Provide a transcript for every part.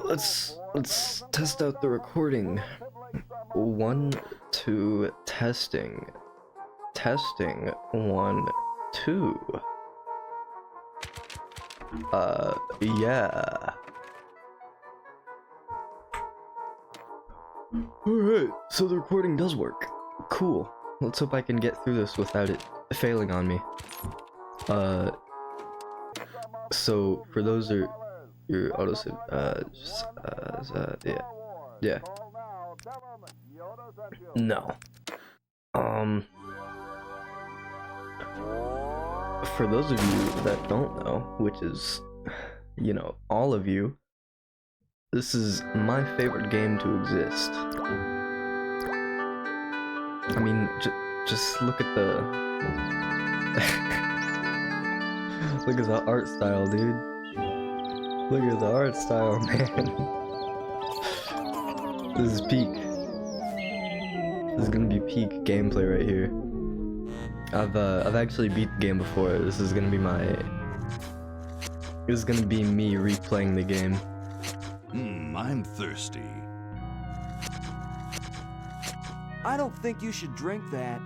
Let's test out the recording. 1, 2, testing. Testing. 1, 2. Yeah. Alright, so the recording does work. Cool. Let's hope I can get through this without it failing on me. So for those are your autosave, yeah. No. For those of you that don't know, which is, you know, all of you, this is my favorite game to exist. I mean, just look at the look at the art style, dude. Look at the art style, man. This is peak. This is gonna be peak gameplay right here. I've actually beat the game before. This is gonna be me replaying the game. I'm thirsty. I don't think you should drink that.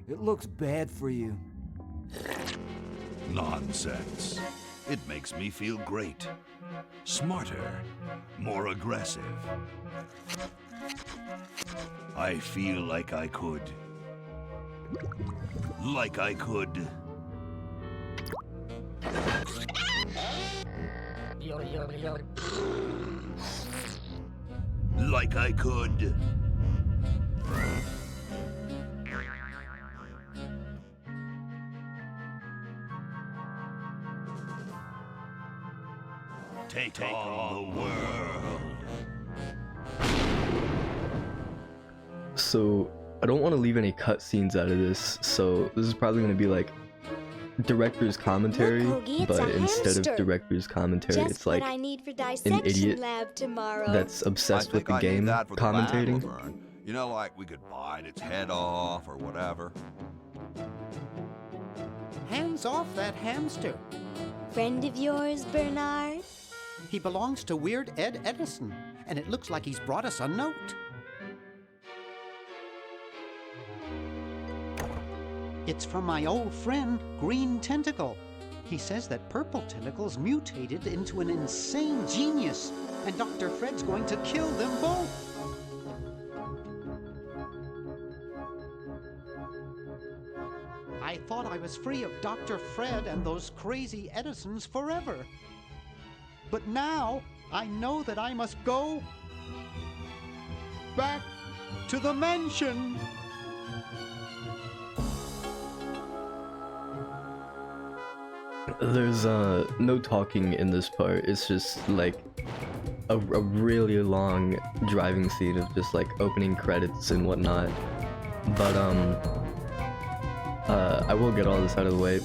It looks bad for you. Nonsense. It makes me feel great. Smarter. More aggressive. I feel like I could. Like I could. Like I could. Take on the world. So I don't want to leave any cutscenes out of this, so this is probably going to be like director's commentary, Look, Hoagie, it's but a instead hamster. of director's commentary, Just it's like what I need for an dissection idiot lab tomorrow. that's obsessed with the I need game that for the commentating. battle burn. You know, like we could bite its head off or whatever. Hands off that hamster. Friend of yours, Bernard? He belongs to Weird Ed Edison, and it looks like he's brought us a note. It's from my old friend, Green Tentacle. He says that Purple Tentacle's mutated into an insane genius, and Dr. Fred's going to kill them both. I thought I was free of Dr. Fred and those crazy Edisons forever. But now, I know that I must go back to the mansion. There's no talking in this part. It's just like a really long driving scene of just like opening credits and whatnot. But I will get all this out of the way.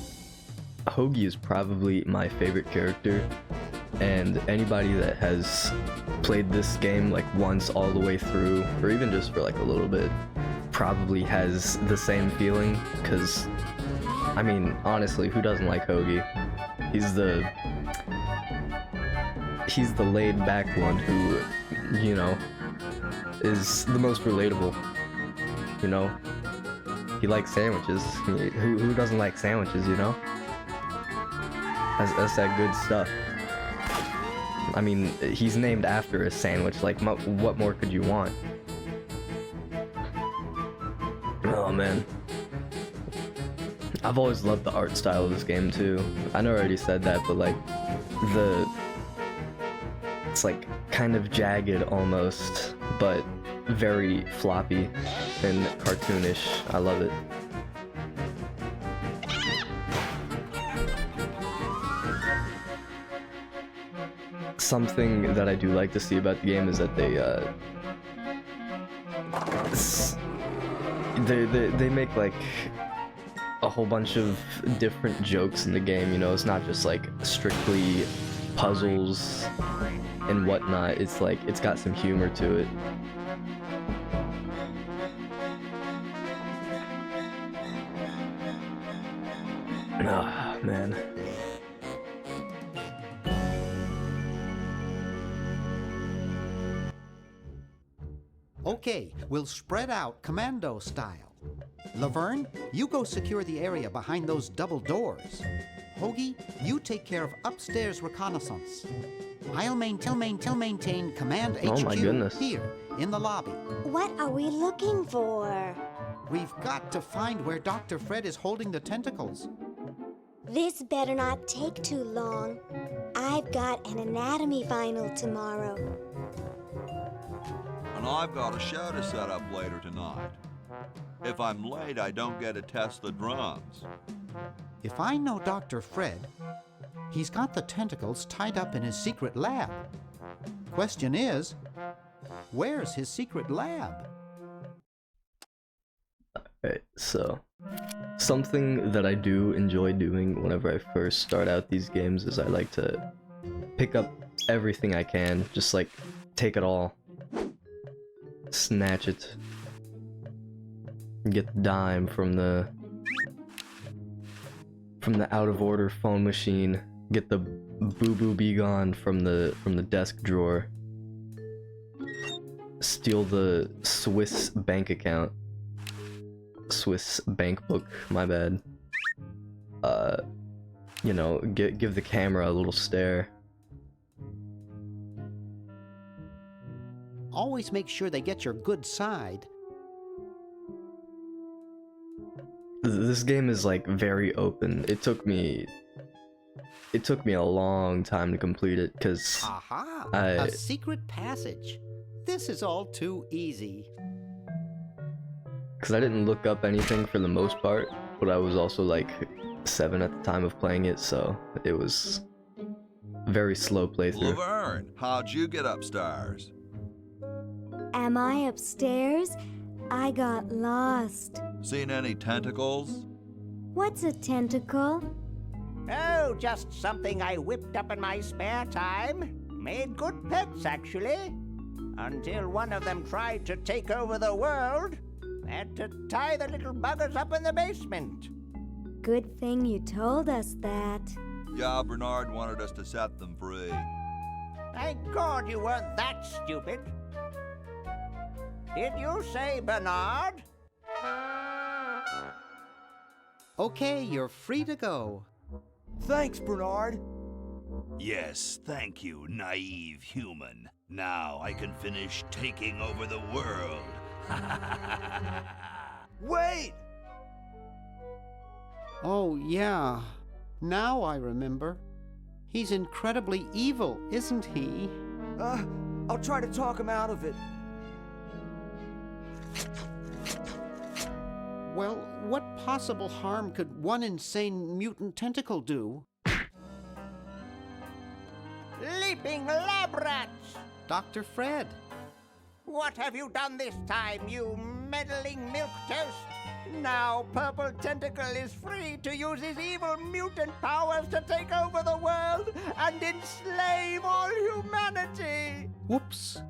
Hoagie is probably my favorite character, and anybody that has played this game like once all the way through, or even just for like a little bit, probably has the same feeling, because I mean, honestly, who doesn't like Hoagie? He's the laid back one who, you know, is the most relatable. You know, he likes sandwiches. Who doesn't like sandwiches, you know? That's that good stuff. I mean, he's named after a sandwich. Like, what more could you want? Oh man. I've always loved the art style of this game too. I know I already said that, but like it's like kind of jagged almost, but very floppy and cartoonish. I love it. Something that I do like to see about the game is that they make like a whole bunch of different jokes in the game, you know. It's not just like strictly puzzles and whatnot. It's like it's got some humor to it. Ah, man. Okay, we'll spread out commando style. Laverne, you go secure the area behind those double doors. Hoagie, you take care of upstairs reconnaissance. I'll maintain command HQ Oh my goodness. here in the lobby. What are we looking for? We've got to find where Dr. Fred is holding the tentacles. This better not take too long. I've got an anatomy final tomorrow. And I've got a show to set up later tonight. If I'm late, I don't get to test the drums. If I know Dr. Fred, he's got the tentacles tied up in his secret lab. Question is, where's his secret lab? Alright, so something that I do enjoy doing whenever I first start out these games is I like to pick up everything I can, just like take it all, snatch it, get the dime from the out of order phone machine, get the boo boo be gone from the desk drawer, steal the Swiss bank account. Swiss bank book, my bad. You know, give the camera a little stare. Always make sure they get your good side. This game is like very open. It took me a long time to complete it because Aha! I- A secret passage. This is all too easy. I didn't look up anything for the most part, but I was also like 7 at the time of playing it, so it was a very slow playthrough. Laverne, how'd you get upstairs? Am I upstairs? I got lost. Seen any tentacles? What's a tentacle? Oh, just something I whipped up in my spare time. Made good pets, actually. Until one of them tried to take over the world. Had to tie the little buggers up in the basement. Good thing you told us that. Yeah, Bernard wanted us to set them free. Thank God you weren't that stupid. Did you say Bernard? Okay, you're free to go. Thanks, Bernard. Yes, thank you, naive human. Now I can finish taking over the world. Wait! Oh, yeah. Now I remember. He's incredibly evil, isn't he? I'll try to talk him out of it. Well, what possible harm could one insane mutant tentacle do? Leaping lab rats! Dr. Fred. What have you done this time, you meddling milquetoast? Now Purple Tentacle is free to use his evil mutant powers to take over the world and enslave all humanity! Whoops.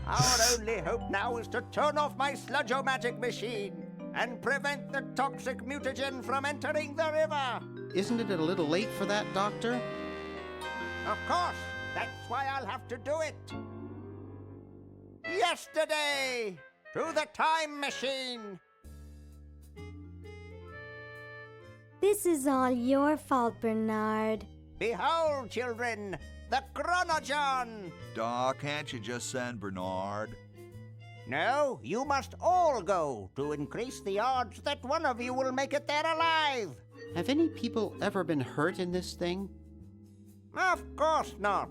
Our only hope now is to turn off my sludge-o-magic machine and prevent the toxic mutagen from entering the river. Isn't it a little late for that, Doctor? Of course, that's why I'll have to do it. Yesterday, to the time machine. This is all your fault, Bernard. Behold, children, the Chronogon. Doc, can't you just send Bernard? No, you must all go to increase the odds that one of you will make it there alive. Have any people ever been hurt in this thing? Of course not.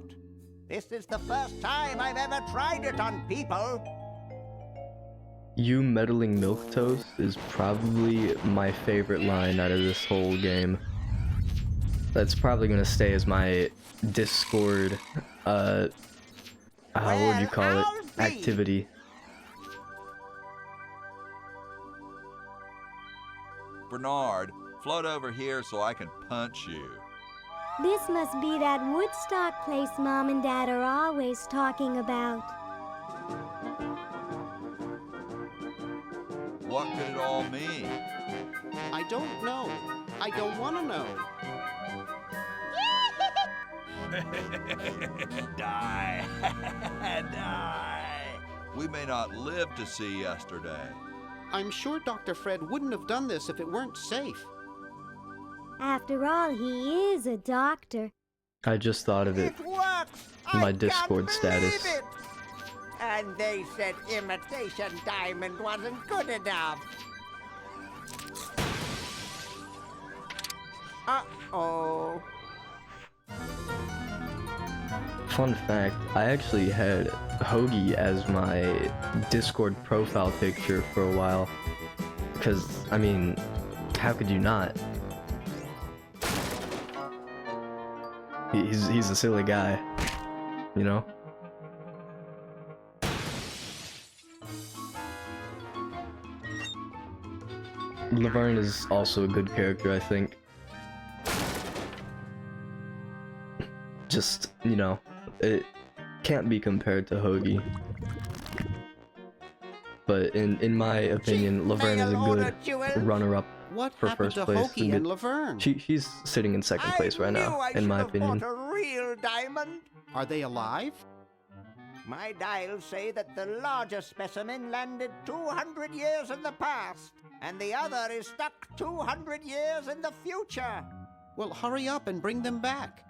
This is the first time I've ever tried it on people. You meddling milquetoast is probably my favorite line out of this whole game. That's probably gonna stay as my Discord, what would you call it? I'll be. Activity. Bernard, float over here so I can punch you. This must be that Woodstock place Mom and Dad are always talking about. What could it all mean? I don't know. I don't want to know. Die. Die. We may not live to see yesterday. I'm sure Dr. Fred wouldn't have done this if it weren't safe. After all, he is a doctor. I just thought of it. It works! My I Discord can't status. believe it. And they said imitation diamond wasn't good enough. Uh-oh. Fun fact, I actually had Hoagie as my Discord profile picture for a while. Because, I mean, how could you not? He's a silly guy, you know? Laverne is also a good character, I think. Just, you know, it can't be compared to Hoagie. But in my opinion, Laverne is a good runner-up What for happened first to place. Hoagie and Laverne? She's sitting in second place right now, in my opinion. Bought a real diamond. Are they alive? My dials say that the larger specimen landed 200 years in the past, and the other is stuck 200 years in the future. Well, hurry up and bring them back.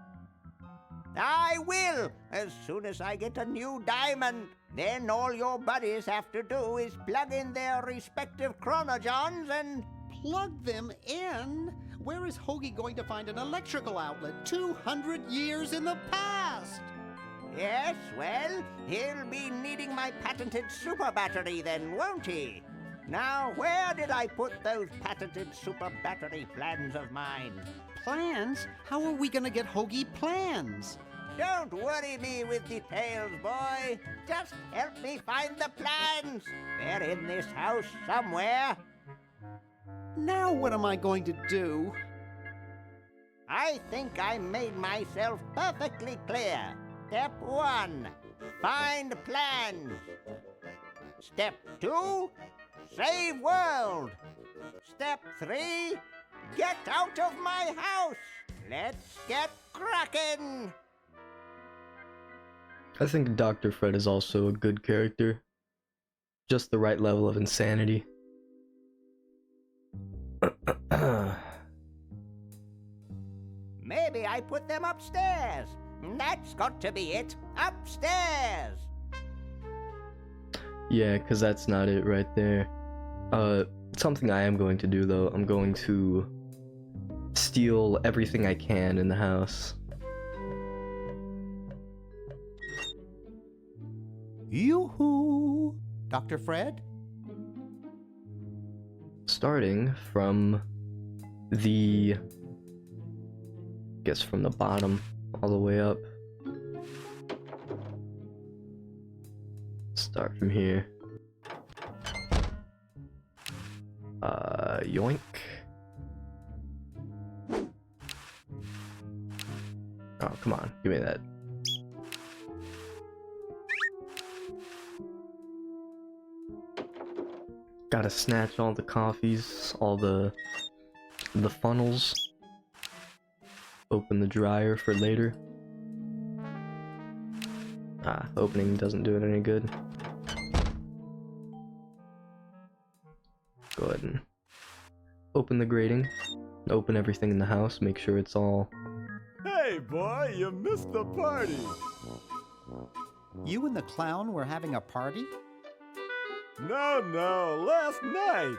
I will, as soon as I get a new diamond. Then all your buddies have to do is plug in their respective chronogens and... Plug them in? Where is Hoagie going to find an electrical outlet 200 years in the past? Yes, well, he'll be needing my patented super battery then, won't he? Now, where did I put those patented super battery plans of mine? Plans? How are we gonna get Hoagie plans? Don't worry me with details, boy. Just help me find the plans. They're in this house somewhere. Now what am I going to do? I think I made myself perfectly clear. Step 1, find plans. Step 2, save world. Step 3, get out of my house. Let's get cracking. I think Dr. Fred is also a good character. Just the right level of insanity. Maybe I put them upstairs. That's got to be it. Upstairs. Yeah, because that's not it right there. Something I am going to do though, I'm going to steal everything I can in the house. Yoo-hoo! Dr. Fred? Starting from the... guess from the bottom all the way up. Start from here. Yoink. Oh, come on, give me that. Gotta snatch all the coffees, all the funnels. Open the dryer for later. Ah, opening doesn't do it any good. Go ahead and open the grating. Open everything in the house, make sure it's all... Hey, boy, you missed the party. You and the clown were having a party? No, last night.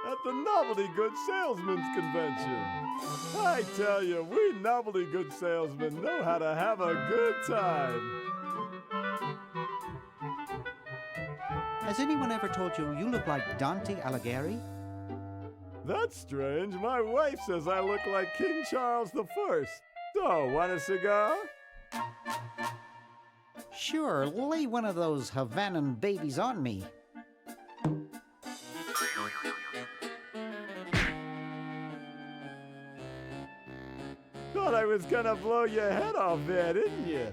At the Novelty Goods Salesmen's Convention. I tell you, we novelty goods salesmen know how to have a good time. Has anyone ever told you you look like Dante Alighieri? That's strange. My wife says I look like King Charles I. So, want a cigar? Sure, lay one of those Havanan babies on me. Thought I was gonna blow your head off there, didn't you?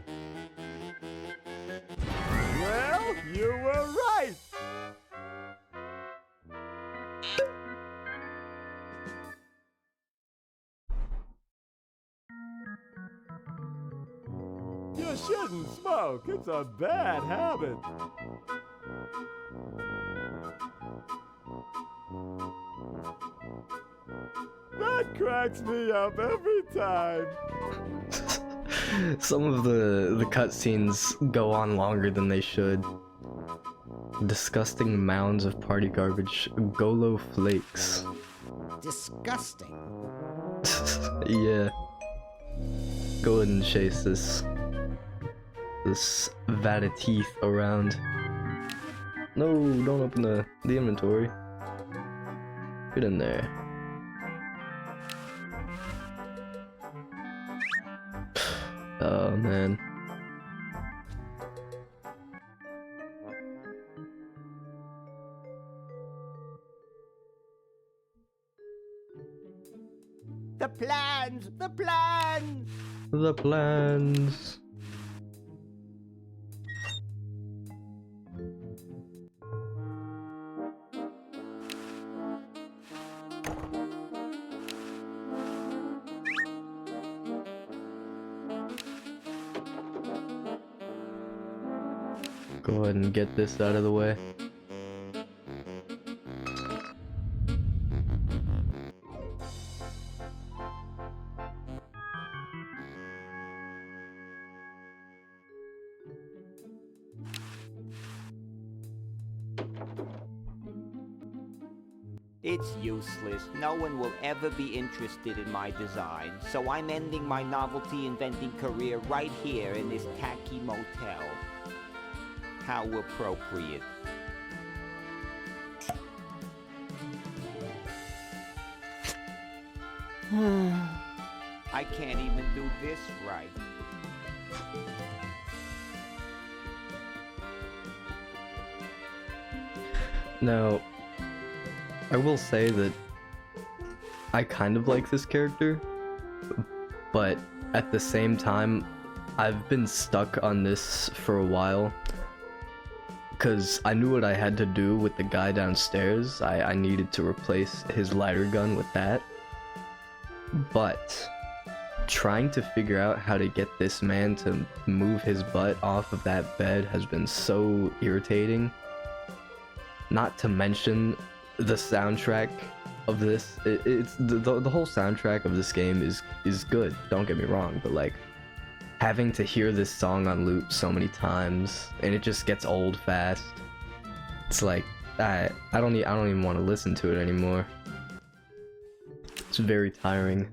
Well, you were right! You shouldn't smoke. It's a bad habit. That cracks me up every time. Some of the cutscenes go on longer than they should. Disgusting mounds of party garbage. Golo flakes. Disgusting. Yeah. Go ahead and chase this vat of teeth around. No, don't open the inventory. Get in there. Oh man. The plans! The plans! The plans. Go ahead and get this out of the way. It's useless. No one will ever be interested in my design, so I'm ending my novelty inventing career right here in this tacky motel. How appropriate. I can't even do this right. Now, I will say that I kind of like this character, but at the same time, I've been stuck on this for a while. Because I knew what I had to do with the guy downstairs. I needed to replace his lighter gun with that. But trying to figure out how to get this man to move his butt off of that bed has been so irritating. Not to mention the soundtrack of this. It's the whole soundtrack of this game is good. Don't get me wrong, but like having to hear this song on loop so many times and it just gets old fast. It's like I don't even want to listen to it anymore. It's very tiring.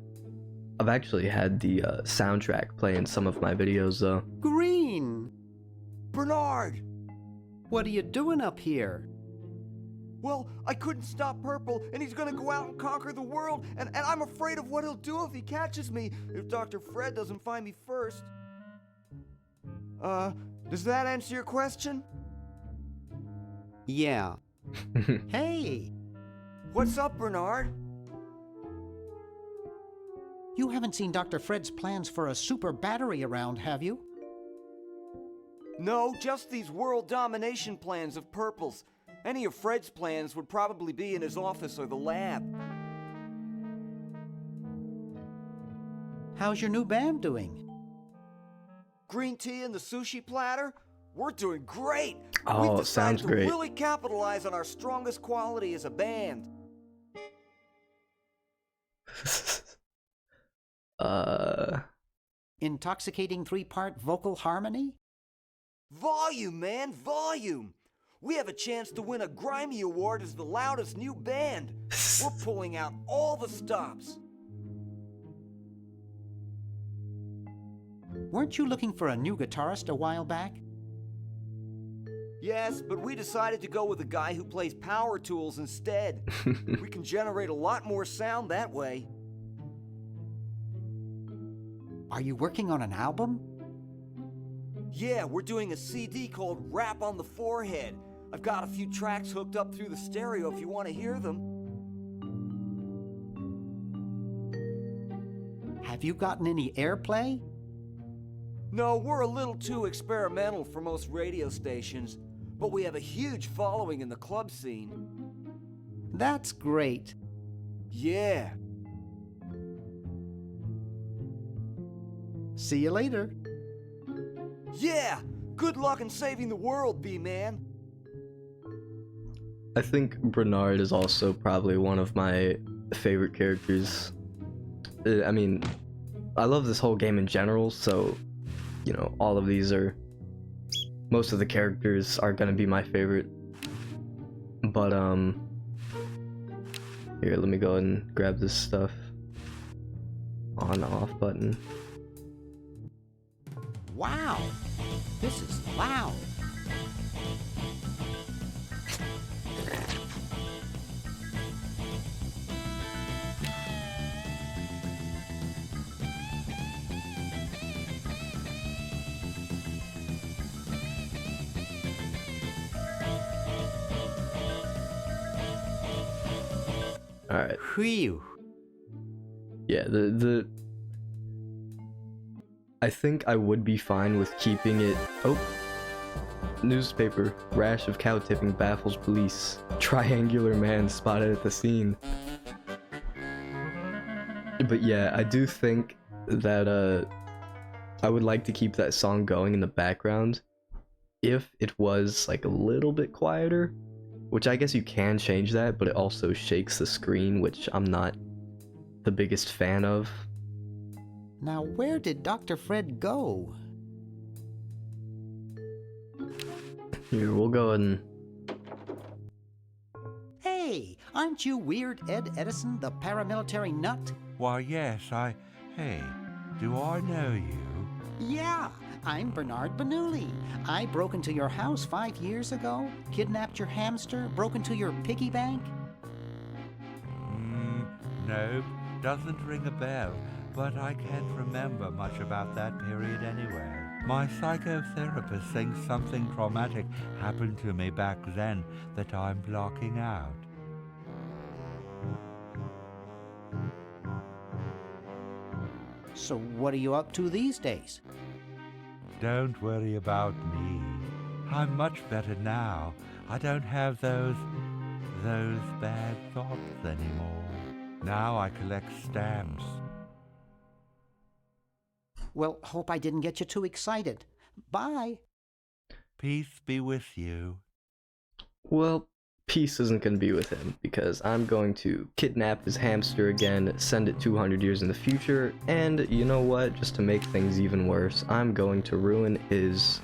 I've actually had the soundtrack play in some of my videos though. Green! Bernard! What are you doing up here? Well, I couldn't stop Purple, and he's gonna go out and conquer the world, and I'm afraid of what he'll do if he catches me, if Dr. Fred doesn't find me first. Does that answer your question? Yeah. Hey! What's up, Bernard? You haven't seen Dr. Fred's plans for a super battery around, have you? No, just these world domination plans of Purple's. Any of Fred's plans would probably be in his office or the lab. How's your new band doing? Green tea and the sushi platter? We're doing great! Oh, We've decided sounds great. to really capitalize on our strongest quality as a band. Intoxicating 3-part vocal harmony? Volume, man, volume! We have a chance to win a Grimy Award as the loudest new band. We're pulling out all the stops. Weren't you looking for a new guitarist a while back? Yes, but we decided to go with a guy who plays power tools instead. We can generate a lot more sound that way. Are you working on an album? Yeah, we're doing a CD called Rap on the Forehead. I've got a few tracks hooked up through the stereo if you want to hear them. Have you gotten any airplay? No, we're a little too experimental for most radio stations, but we have a huge following in the club scene. That's great. Yeah. See you later. Yeah! Good luck in saving the world, B-Man. I think Bernard is also probably one of my favorite characters. I mean, I love this whole game in general, so, you know, all of these are... Most of the characters are gonna be my favorite. But, here, let me go ahead and grab this stuff. On-off button. Wow, this is loud. Alright. Whew. Yeah, I think I would be fine with keeping it... Oh! Newspaper. Rash of cow tipping baffles police. Triangular man spotted at the scene. But yeah, I do think that, I would like to keep that song going in the background. If it was, like, a little bit quieter. Which I guess you can change that, but it also shakes the screen, which I'm not the biggest fan of. Now, where did Dr. Fred go? Here, we'll go and... Hey, aren't you Weird Ed Edison, the paramilitary nut? Why, yes, Hey, do I know you? Yeah, I'm Bernard Bernoulli. I broke into your house 5 years ago, kidnapped your hamster, broke into your piggy bank. No, doesn't ring a bell, but I can't remember much about that period anyway. My psychotherapist thinks something traumatic happened to me back then that I'm blocking out. So what are you up to these days? Don't worry about me. I'm much better now. I don't have those bad thoughts anymore. Now I collect stamps. Well, hope I didn't get you too excited. Bye. Peace be with you. Well, peace isn't going to be with him, because I'm going to kidnap his hamster again, send it 200 years in the future, and you know what, just to make things even worse, I'm going to ruin his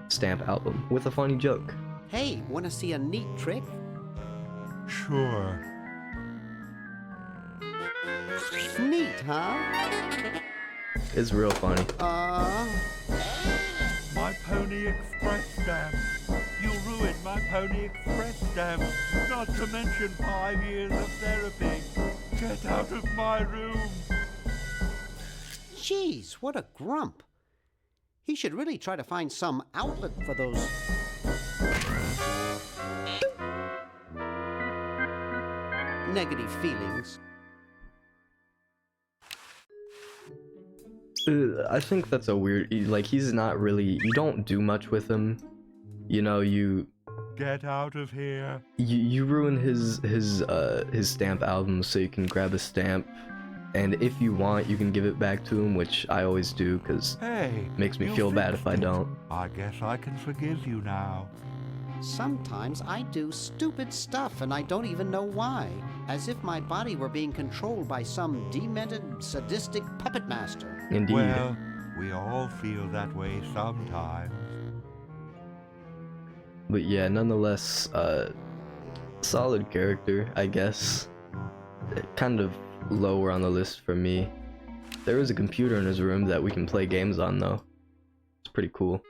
stamp album with a funny joke. Hey, wanna see a neat trick? Sure. Neat, huh? It's real funny. My Pony Express stamp. You ruined my Pony Express stamp. Not to mention 5 years of therapy. Get out of my room. Jeez, what a grump. He should really try to find some outlet for those... negative feelings. I think that's a weird, like, he's not really, you don't do much with him. You know, you Get out of here. you ruin his stamp album so you can grab a stamp, and if you want, you can give it back to him, which I always do, because Hey, it makes me you feel bad if fixed I it. don't. I guess I can forgive you now. Sometimes I do stupid stuff and I don't even know why. As if my body were being controlled by some demented, sadistic puppet master. Indeed. Well, we all feel that way sometimes. But yeah, nonetheless, solid character, I guess. Kind of lower on the list for me. There is a computer in his room that we can play games on, though. It's pretty cool.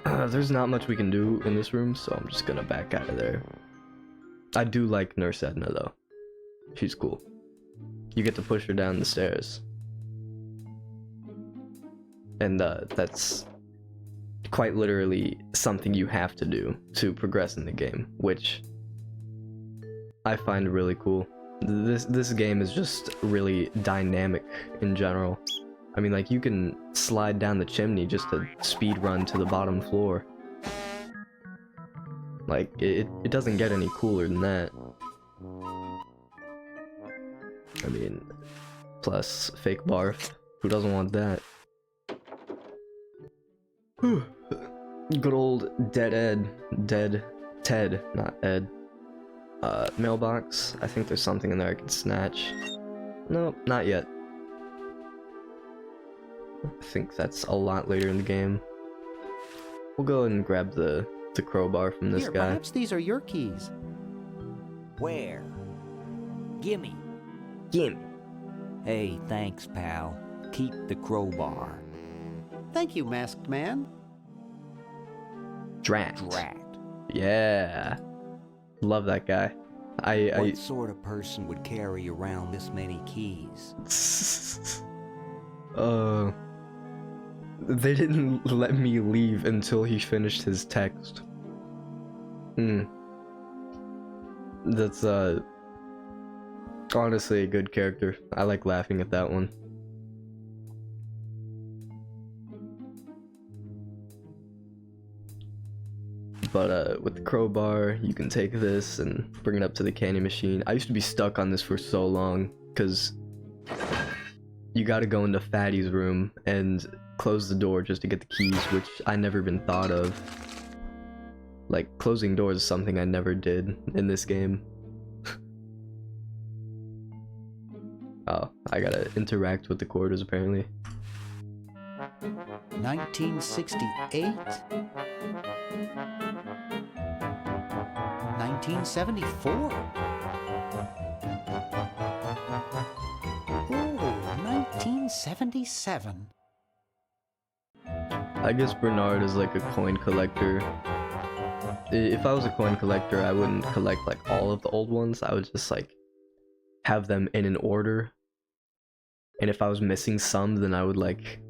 There's not much we can do in this room, so I'm just gonna back out of there. I do like Nurse Edna, though. She's cool. You get to push her down the stairs. And that's quite literally something you have to do to progress in the game, which I find really cool. This game is just really dynamic in general. I mean, like, you can slide down the chimney just to speed run to the bottom floor. Like, it doesn't get any cooler than that. I mean, plus fake barf. Who doesn't want that? Whew. Good old Dead Ted, not Ed. Mailbox. I think there's something in there I could snatch. Nope, not yet. I think that's a lot later in the game. We'll go ahead and grab the crowbar from this Here, guy. perhaps these are your keys. Where? Gimme. Gimme. Hey, thanks, pal. Keep the crowbar. Thank you, masked man. Drat. Drat. Yeah. Love that guy. What sort of person would carry around this many keys? They didn't let me leave until he finished his text. That's honestly a good character. I like laughing at that one. But with the crowbar, you can take this and bring it up to the candy machine. I used to be stuck on this for so long, because you gotta go into Fatty's room and close the door just to get the keys, which I never even thought of. Like, closing doors is something I never did in this game. Oh, I gotta interact with the quarters apparently. 1968? 1974? Oh, 1977. I guess Bernard is like a coin collector. If I was a coin collector, I wouldn't collect like all of the old ones. I would just like have them in an order. And if I was missing some, then I would like...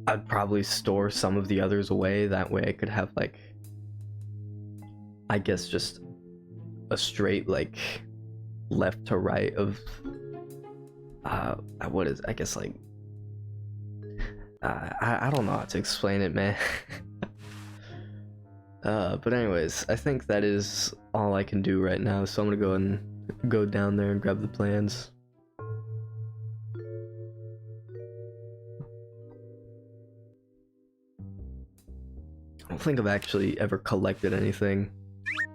I'd probably store some of the others away. That way I could have like... I guess just a straight like left to right of... what is... I guess like... I don't know how to explain it, man. But anyways, I think that is all I can do right now, so I'm gonna go and go down there and grab the plans. I don't think I've actually ever collected anything.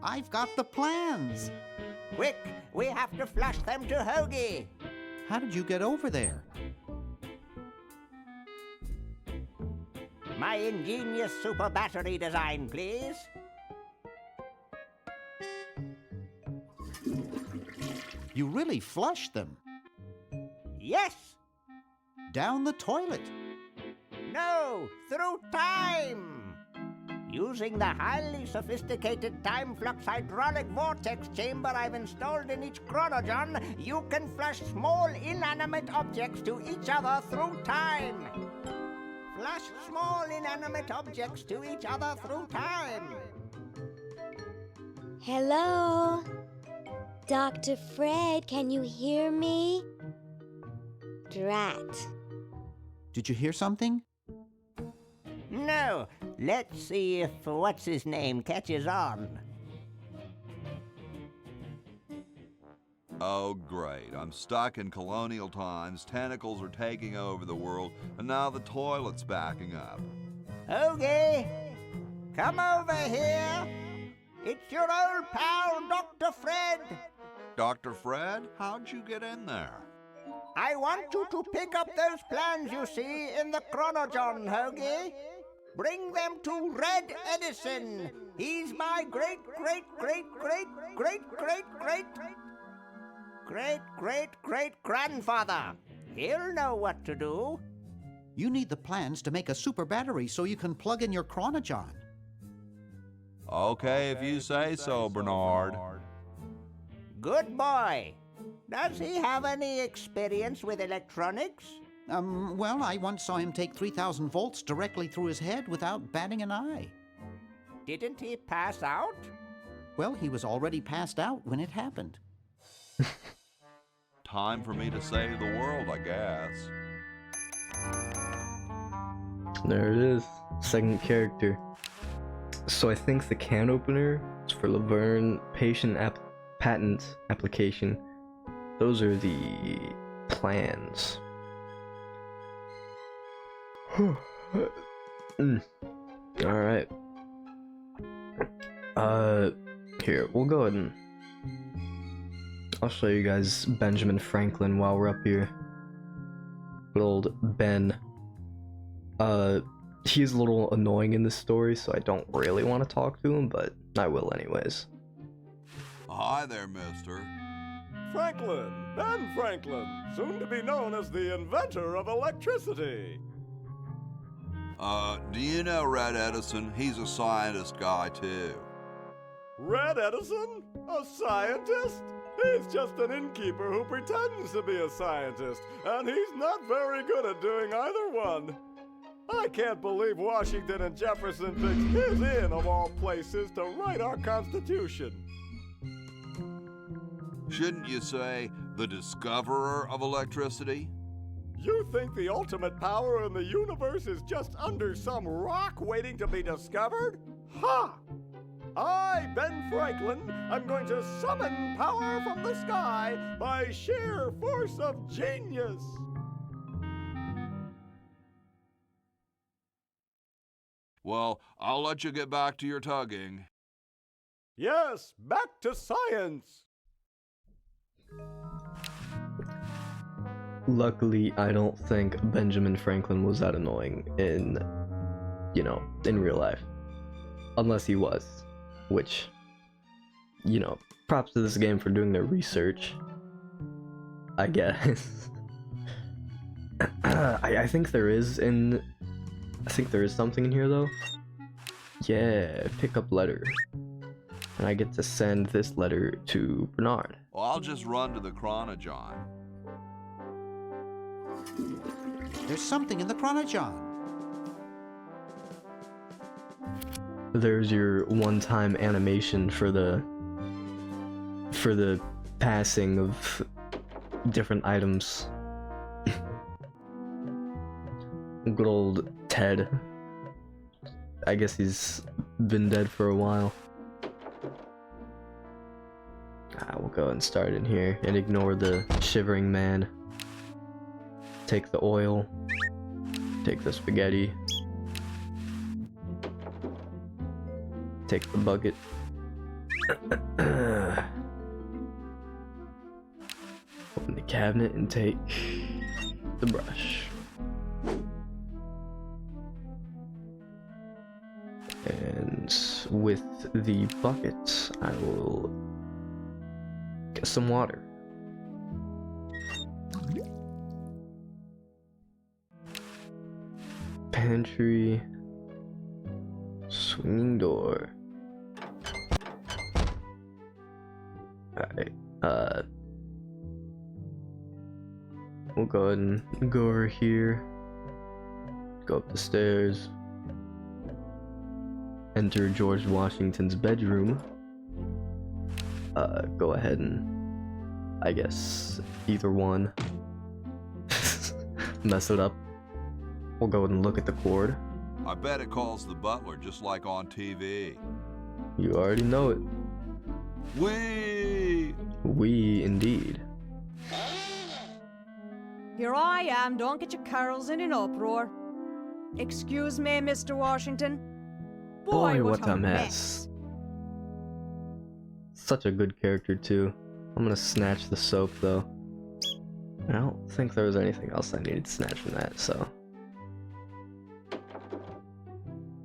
I've got the plans. Quick, we have to flush them to Hoagie. How did you get over there? My ingenious super battery design, please. You really flushed them. Yes. Down the toilet. No, through time. Using the highly sophisticated time flux hydraulic vortex chamber I've installed in each chronogon, you can flush small inanimate objects to each other through time. Flush small inanimate objects to each other through time. Hello? Dr. Fred, can you hear me? Drat. Did you hear something? No, let's see if what's-his-name catches on. Oh, great. I'm stuck in colonial times, tentacles are taking over the world, and now the toilet's backing up. Hoagie, come over here. It's your old pal, Dr. Fred. Dr. Fred, how'd you get in there? I want you to pick up those plans you see in the chronogon, Hoagie. Bring them to Red Edison. He's my great-great-great-great-great-great-great-great-grandfather. He'll know what to do. You need the plans to make a super battery so you can plug in your chronogon. Okay, if you say so, Bernard. Good boy. Does he have any experience with electronics? Well, I once saw him take 3,000 volts directly through his head without batting an eye. Didn't he pass out? Well, he was already passed out when it happened. Time for me to save the world, I guess. There it is. Second character. So I think the can opener is for Laverne, patent application. Those are the plans. Alright. Here, we'll go ahead and I'll show you guys Benjamin Franklin while we're up here. Good old Ben. He's a little annoying in this story, so I don't really want to talk to him, but I will anyways. Hi there, mister. Franklin, Ben Franklin, soon to be known as the inventor of electricity. Do you know Red Edison? He's a scientist guy, too. Red Edison? A scientist? He's just an innkeeper who pretends to be a scientist, and he's not very good at doing either one. I can't believe Washington and Jefferson picked his inn, of all places, to write our Constitution. Shouldn't you say the discoverer of electricity? You think the ultimate power in the universe is just under some rock waiting to be discovered? Ha! I, Ben Franklin, am going to summon power from the sky by sheer force of genius. Well, I'll let you get back to your tugging. Yes, back to science. Luckily, I don't think Benjamin Franklin was that annoying in, in real life. Unless he was. Which, props to this game for doing their research, I guess. I think there is something in here though. Yeah, pick up letter. And I get to send this letter to Bernard. Well, I'll just run to the Chronojon. There's something in the Chronojon. There's your one-time animation for the passing of different items. Good old Ted. I guess he's been dead for a while. We'll go and start in here and ignore the shivering man. Take the oil. Take the spaghetti. Take the bucket. Open the cabinet and take the brush. And with the bucket, I will get some water. Pantry. Swinging door. Alright, we'll go ahead and go over here, go up the stairs, enter George Washington's bedroom, go ahead and, I guess, either one, mess it up. We'll go ahead and look at the cord. I bet it calls the butler just like on TV. You already know it. We indeed. Here I am, don't get your carols in an uproar. Excuse me, Mr. Washington. Boy, what a mess. Such a good character too. I'm gonna snatch the soap though. I don't think there was anything else I needed to snatch from that, so.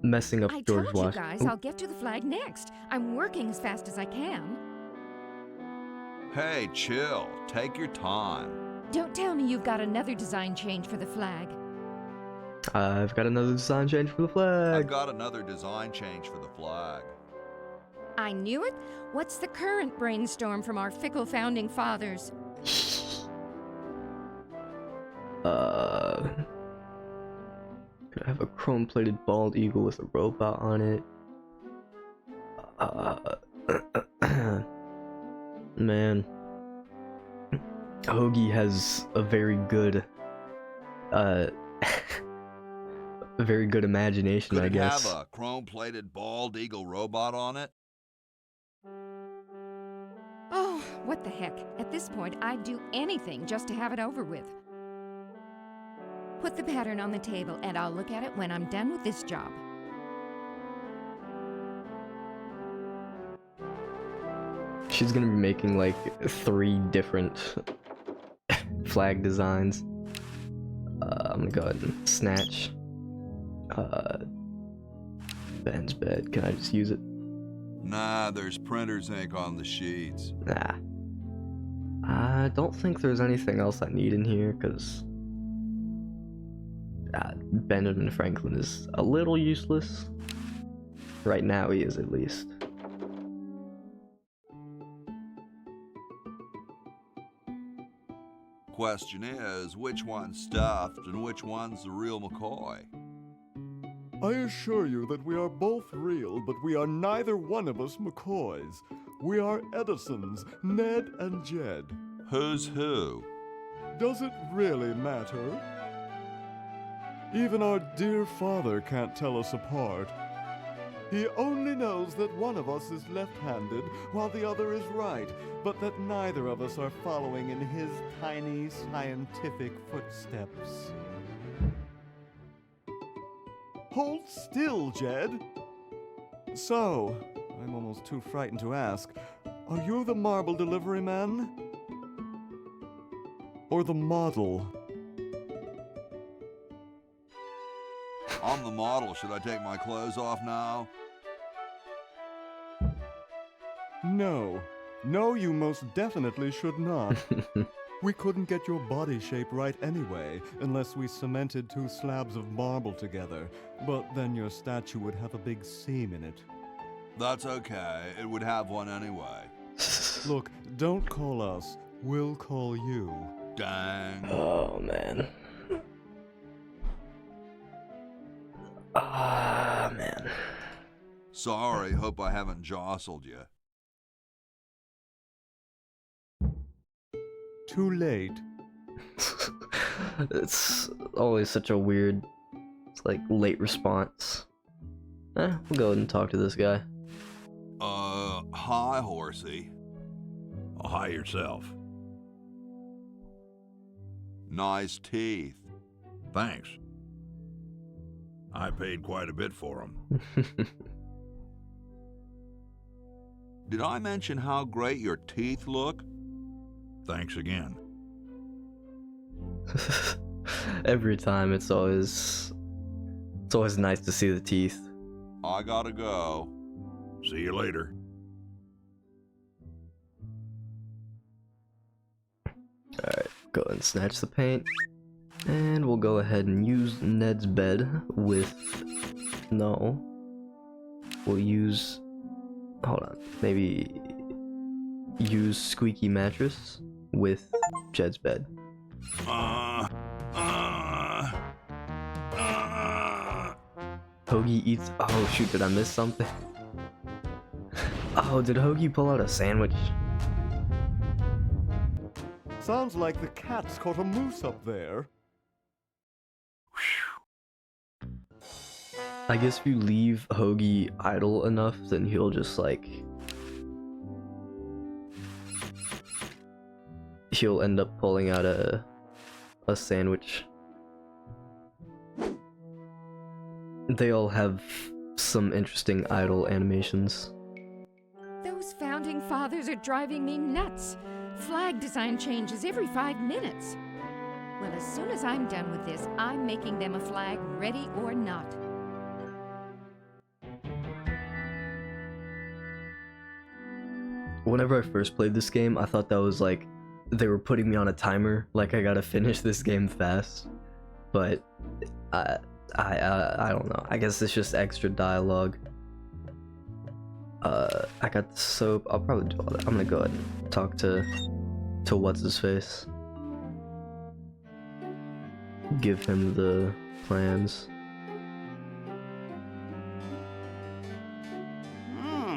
Messing up George Washington. I told you guys I'll get to the flag next. I'm working as fast as I can. Hey, chill. Take your time. Don't tell me you've got another design change for the flag. I've got another design change for the flag. I've got another design change for the flag. I knew it. What's the current brainstorm from our fickle founding fathers? Could I have a chrome-plated bald eagle with a robot on it? Man. Hoagie has a very good, imagination, Could I it guess. have a chrome-plated bald eagle robot on it? Oh, what the heck. At this point, I'd do anything just to have it over with. Put the pattern on the table and I'll look at it when I'm done with this job. She's gonna be making like 3 different flag designs. I'm gonna go ahead and snatch Ben's bed. Can I just use it? Nah, there's printer's ink on the sheets. Nah. I don't think there's anything else I need in here, because Benjamin Franklin is a little useless. Right now he is, at least. Question is, which one's stuffed and which one's the real McCoy? I assure you that we are both real, but we are neither one of us McCoys. We are Edisons, Ned and Jed. Who's who? Does it really matter? Even our dear father can't tell us apart. He only knows that one of us is left-handed while the other is right, but that neither of us are following in his tiny scientific footsteps. Hold still, Jed. So, I'm almost too frightened to ask, are you the marble delivery man? Or the model? I'm the model. Should I take my clothes off now? No. No, you most definitely should not. We couldn't get your body shape right anyway, unless we cemented 2 slabs of marble together. But then your statue would have a big seam in it. That's okay. It would have one anyway. Look, don't call us. We'll call you. Dang. Oh, man. Ah, man. Sorry, hope I haven't jostled you. Too late. It's always such a weird, it's like, late response. We'll go ahead and talk to this guy. Hi, horsey. Oh, hi yourself. Nice teeth. Thanks. I paid quite a bit for them. Did I mention how great your teeth look? Thanks again. Every time it's always nice to see the teeth. I gotta go. See you later. Alright, go ahead and snatch the paint. And we'll go ahead and use Ned's bed with... No. We'll use... Hold on. Maybe... Use Squeaky Mattress with Jed's bed. Hoagie eats... Oh shoot, did I miss something? Oh, did Hoagie pull out a sandwich? Sounds like the cat's caught a moose up there. I guess if you leave Hoagie idle enough, then he'll just like... He'll end up pulling out a sandwich. They all have some interesting idle animations. Those founding fathers are driving me nuts. Flag design changes every 5 minutes. Well, as soon as I'm done with this, I'm making them a flag, ready or not. Whenever I first played this game, I thought that was like they were putting me on a timer, like I gotta finish this game fast. But I don't know. I guess it's just extra dialogue. I got the soap. I'll probably do all that. I'm gonna go ahead and talk to what's his face. Give him the plans.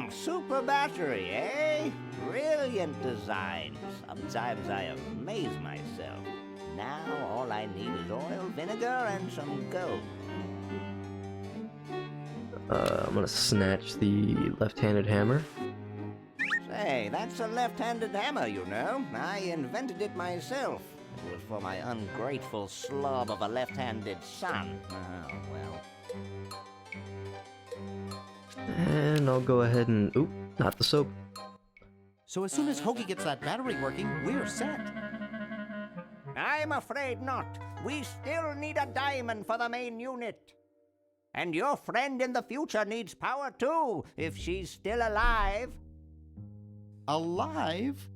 Super battery, eh? Brilliant design. Sometimes I amaze myself. Now all I need is oil, vinegar, and some gold. I'm gonna snatch the left-handed hammer. Say, that's a left-handed hammer, you know. I invented it myself. It was for my ungrateful slob of a left-handed son. Oh, well. And I'll go ahead and... Oop, not the soap. So as soon as Hoagie gets that battery working, we're set. I'm afraid not. We still need a diamond for the main unit. And your friend in the future needs power too, if she's still alive. Alive?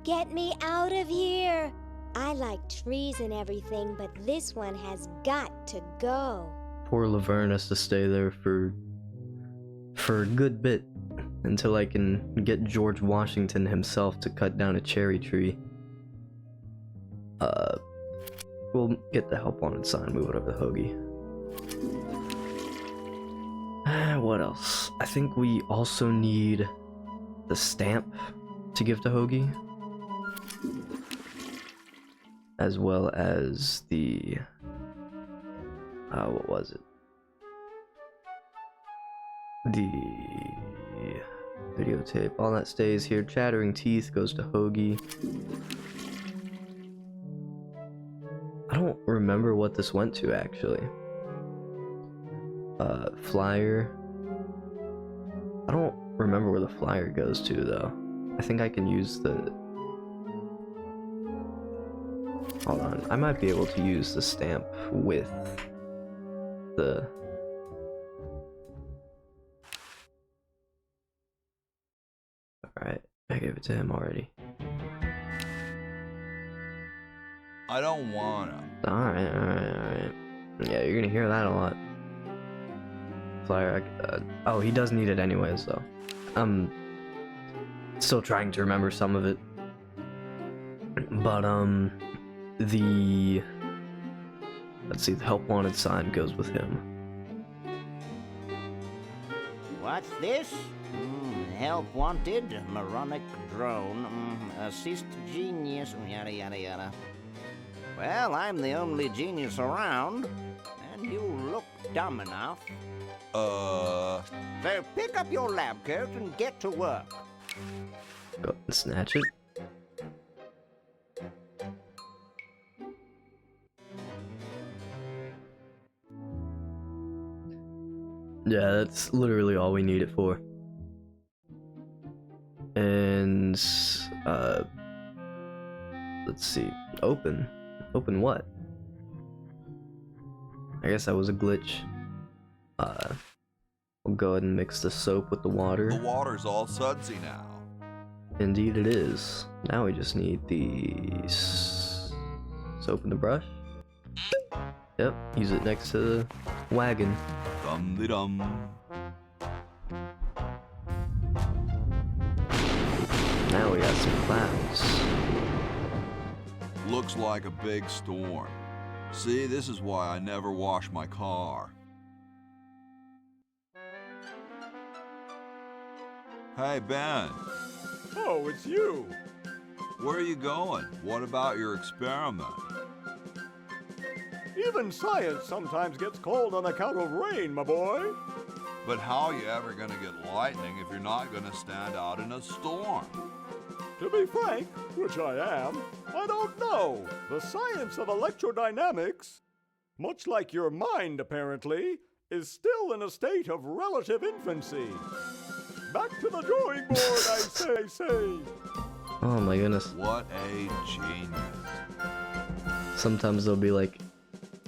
Get me out of here! I like trees and everything, but this one has got to go. Poor Laverne has to stay there for a good bit until I can get George Washington himself to cut down a cherry tree. We'll get the help wanted sign, move it over to Hoagie. What else? I think we also need the stamp to give to Hoagie, as well as the what was it? The videotape. All that stays here. Chattering Teeth goes to Hoagie. I don't remember what this went to, actually. Flyer. I don't remember where the flyer goes to, though. I think I can use the... Hold on. I might be able to use the stamp with the... Alright, I gave it to him already. I don't wanna. Alright. Yeah, you're gonna hear that a lot. Flyer, oh, he does need it anyway, so I'm still trying to remember some of it. But, the... Let's see, the help wanted sign goes with him. What's this? Help wanted, moronic drone, assist genius, yada yada yada. Well, I'm the only genius around, and you look dumb enough. So pick up your lab coat and get to work. Go and snatch it. Yeah, that's literally all we need it for. And, let's see. Open. Open what? I guess that was a glitch. We'll go ahead and mix the soap with the water. The water's all sudsy now. Indeed it is. Now we just need the soap and the brush. Yep, use it next to the wagon. Dum-de-dum. Now we got some clouds. Looks like a big storm. See, this is why I never wash my car. Hey, Ben. Oh, it's you. Where are you going? What about your experiment? Even science sometimes gets cold on account of rain, my boy. But how are you ever gonna get lightning if you're not gonna stand out in a storm? To be frank, which I am, I don't know. The science of electrodynamics, much like your mind apparently, is still in a state of relative infancy. Back to the drawing board, I say. Oh my goodness. What a genius. Sometimes there'll be like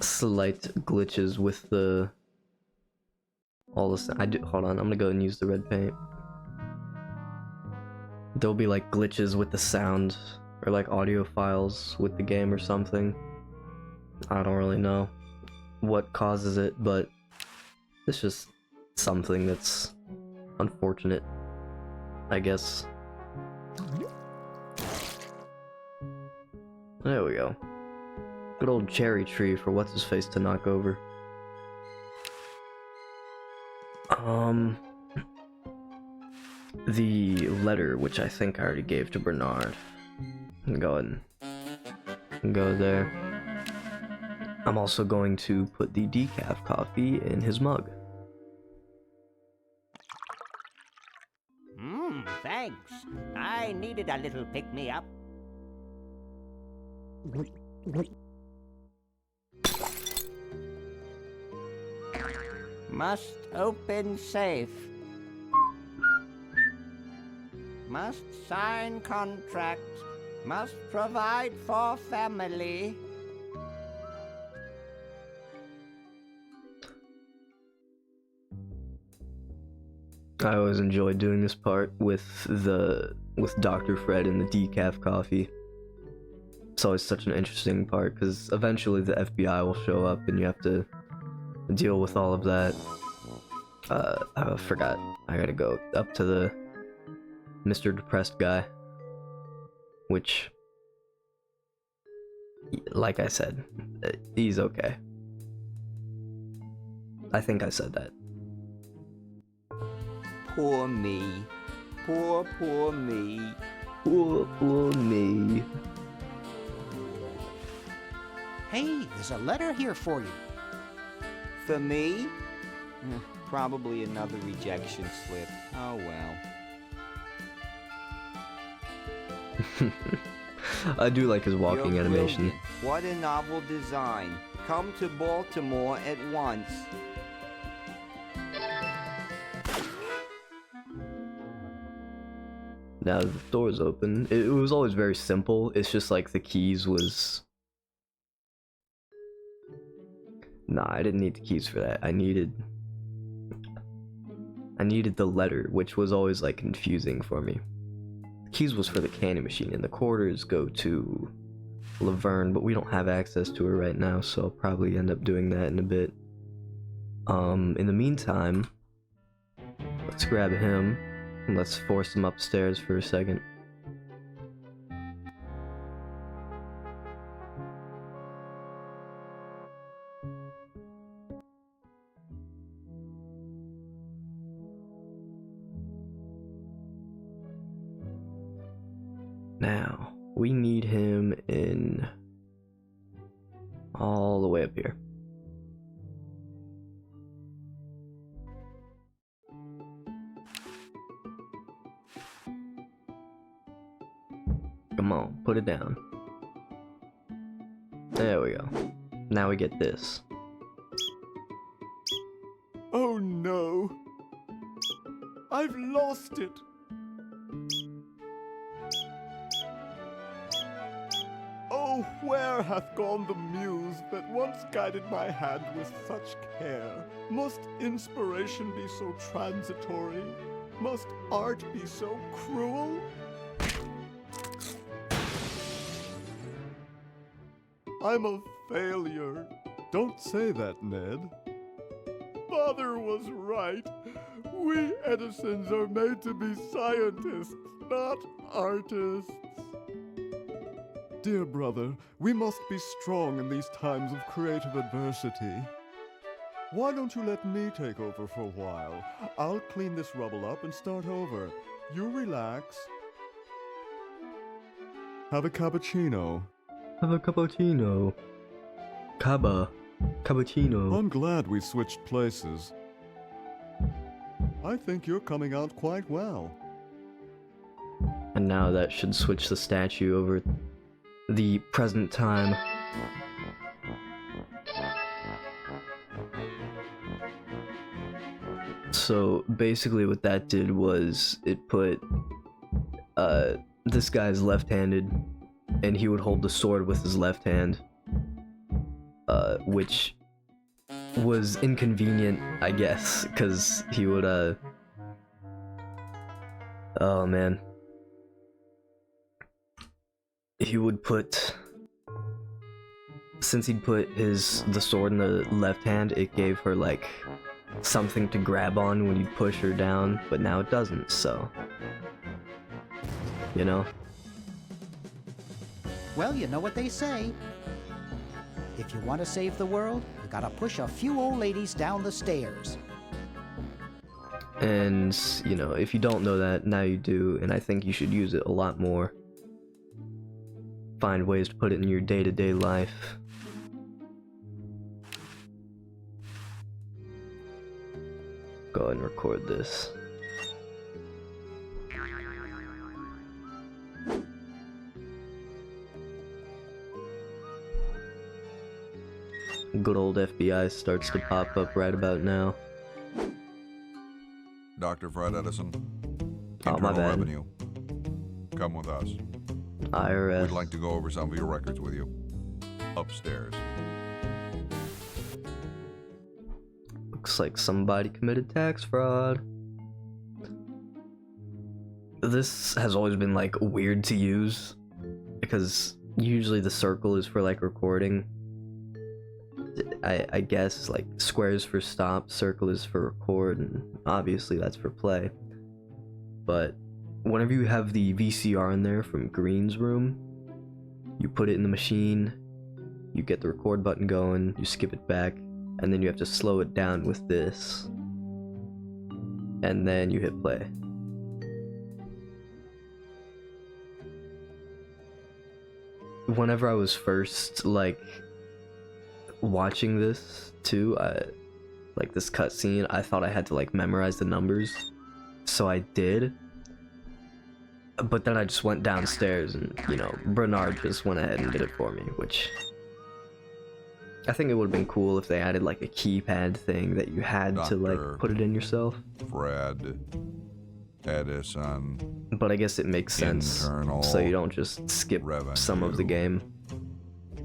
slight glitches with the all this. Hold on, I'm gonna go and use the red paint. There'll be like glitches with the sound or like audio files with the game or something. I don't really know what causes it, but it's just something that's unfortunate, I guess. There we go. Good old cherry tree for what's his face to knock over. The letter, which I think I already gave to Bernard. Go ahead and go there. I'm also going to put the decaf coffee in his mug. Thanks. I needed a little pick-me-up. Must open safe. Must sign contract. Must provide for family. I always enjoyed doing this part with Dr. Fred and the decaf coffee. It's always such an interesting part because eventually the FBI will show up and you have to deal with all of that. I forgot. I gotta go up to the Mr. Depressed guy, which, like I said, he's okay. I think I said that. Poor me. Poor, poor me. Poor, poor me. Hey, there's a letter here for you. For me? Probably another rejection slip. Oh well. I do like his walking You're animation. brilliant. What a novel design. Come to Baltimore at once. Now the door's open. It was always very simple. It's just like the keys was... Nah, I didn't need the keys for that. I needed the letter, which was always like confusing for me. The keys was for the candy machine, and the quarters go to Laverne, but we don't have access to her right now, so I'll probably end up doing that in a bit. In the meantime, let's grab him, and let's force him upstairs for a second. Now, we need him in all the way up here. Come on, put it down. There we go. Now we get this. Oh no! I've lost it! Oh, where hath gone the muse that once guided my hand with such care? Must inspiration be so transitory? Must art be so cruel? I'm a failure. Don't say that, Ned. Father was right. We Edisons are made to be scientists, not artists. Dear brother, we must be strong in these times of creative adversity. Why don't you let me take over for a while? I'll clean this rubble up and start over. You relax. Have a cappuccino. Have a cappuccino. Cappuccino. I'm glad we switched places. I think you're coming out quite well. And now that should switch the statue over the present time. So basically what that did was it put this guy's left-handed, and he would hold the sword with his left hand, which was inconvenient, I guess, because he would oh man, he would put, since he'd put the sword in the left hand, it gave her like something to grab on when you push her down, but now it doesn't, so you know. Well, you know what they say. If you want to save the world, you gotta push a few old ladies down the stairs. And, you know, if you don't know that, now you do, and I think you should use it a lot more. Find ways to put it in your day-to-day life. Go ahead and record this. good old FBI starts to pop up right about now. Dr. Fred Edison, Oh, my Internal bad. Revenue. Come with us. IRS. We'd like to go over some of your records with you. Upstairs. Looks like somebody committed tax fraud. This has always been like weird to use because usually the circle is for like recording. I guess like square is for stop, circle is for record, and obviously that's for play. But whenever you have the VCR in there from Green's room, you put it in the machine, you get the record button going, you skip it back, and then you have to slow it down with this. And then you hit play. Whenever I was first, like, watching this, too, like, this cutscene, I thought I had to, like, memorize the numbers. So I did. But then I just went downstairs and, you know, Bernard just went ahead and did it for me, which... I think it would have been cool if they added, like, a keypad thing that you had to, like, put it in yourself. Fred Edison. But I guess it makes sense, so you don't just skip some of the game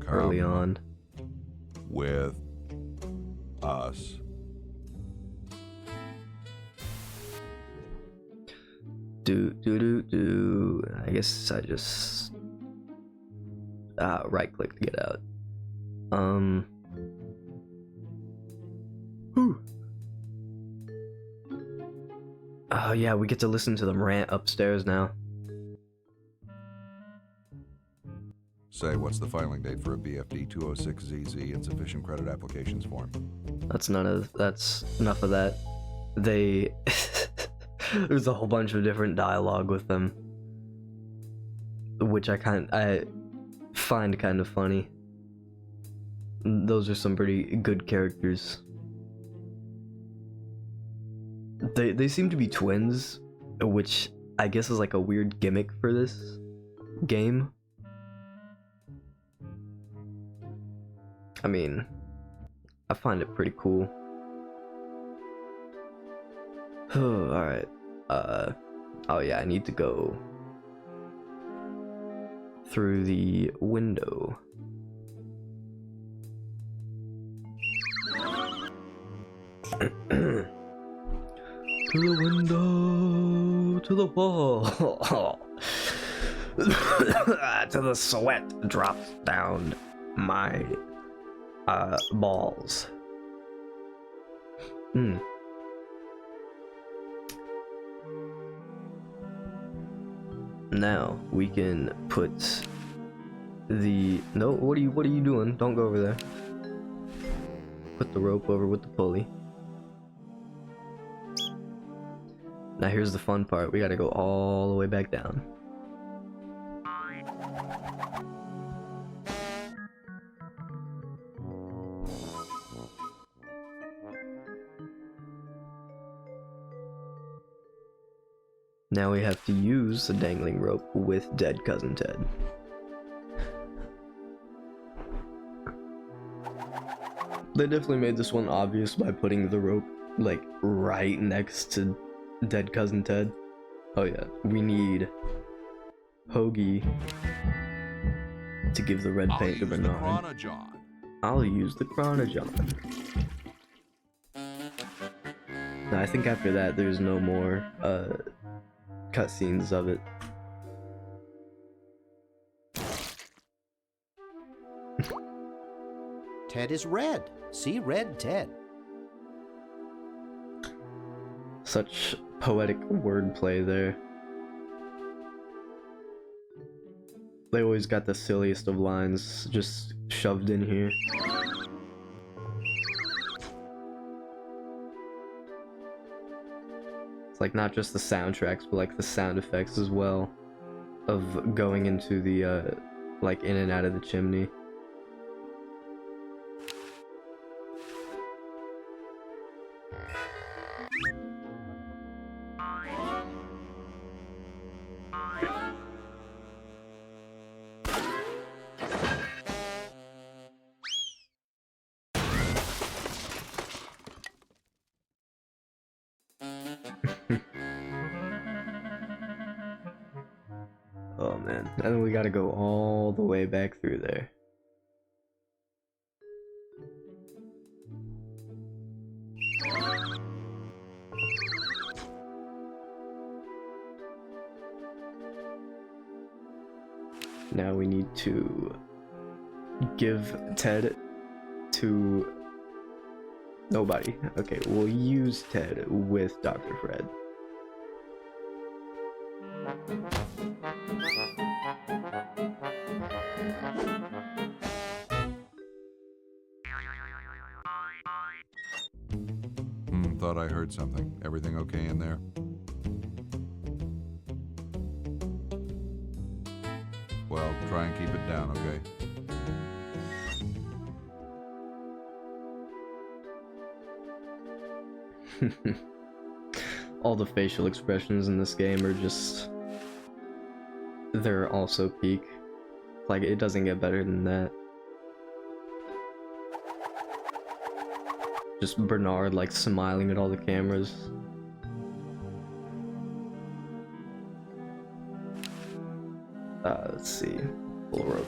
early on. With us. Do. I guess I just right click to get out. Whew. Oh yeah, we get to listen to them rant upstairs now. Say, what's the filing date for a BFD 206ZZ insufficient credit applications form? That's enough of that. There's a whole bunch of different dialogue with them, which I find kind of funny. Those are some pretty good characters. They seem to be twins, which I guess is like a weird gimmick for this game. I mean, I find it pretty cool. Alright. Oh yeah, I need to go through the window. To the window, to the wall, to the sweat drops down my balls. Now we can put the what are you doing? Don't go over there. Put the rope over with the pulley. Now here's the fun part. We gotta go all the way back down. Now we have to use the dangling rope with dead Cousin Ted. They definitely made this one obvious by putting the rope, like, right next to dead Cousin Ted. Oh yeah, we need Hoagie to give the red paint to Bernard. I'll use the Chronojohn. Now I think after that there's no more cutscenes of it. Ted is red. See Red Ted. Such poetic wordplay there. They always got the silliest of lines just shoved in here. It's like not just the soundtracks, but like the sound effects as well of going into the like in and out of the chimney. Oh man, and then we gotta go all the way back through there. Now we need to give Ted to nobody. Okay, we'll use Ted with Dr. Fred. Thought I heard something. Everything okay in there? Well, try and keep it down, okay? All the facial expressions in this game are just... they're also peak. Like, it doesn't get better than that. Just Bernard, like, smiling at all the cameras. Let's see. Full rope.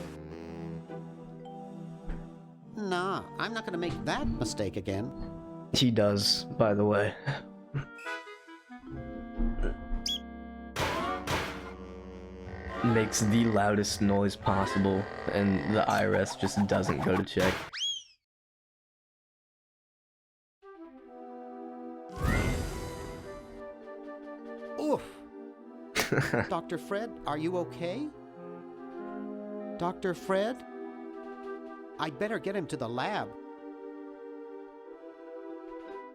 Nah, I'm not gonna make that mistake again. He does, by the way. Makes the loudest noise possible, and the IRS just doesn't go to check. Oof. Dr. Fred, are you okay? Dr. Fred? I'd better get him to the lab.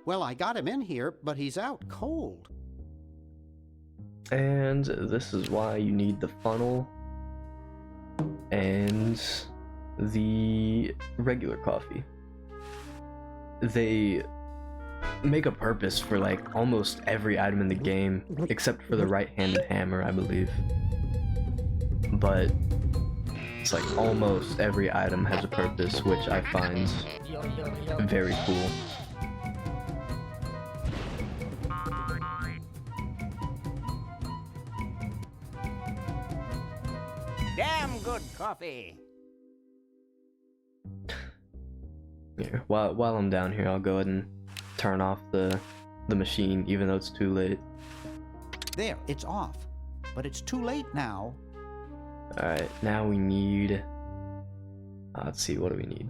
Well, I got him in here, but he's out cold. And this is why you need the funnel and the regular coffee. They make a purpose for like almost every item in the game, except for the right-handed hammer, I believe. But it's like almost every item has a purpose, which I find very cool. Damn good coffee. Here, while I'm down here, I'll go ahead and turn off the machine, even though it's too late. There, it's off. But it's too late now. Alright, now we need... let's see, what do we need?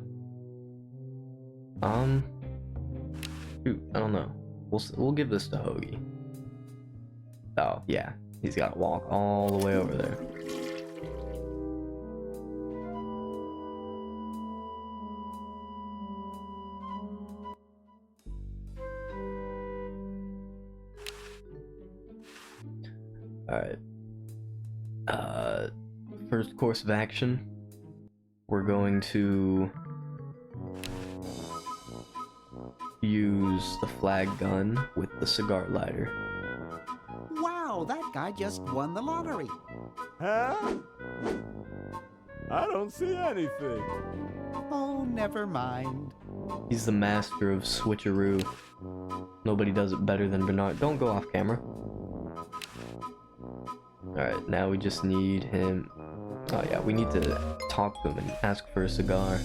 Shoot, I don't know. We'll give this to Hoagie. Oh, yeah. He's gotta walk all the way over there. Alright. First course of action. We're going to use the flag gun with the cigar lighter. Wow, that guy just won the lottery. Huh? I don't see anything. Oh, never mind. He's the master of switcheroo. Nobody does it better than Bernard. Don't go off camera. Alright, now we just need him. Oh yeah, we need to talk to him and ask for a cigar.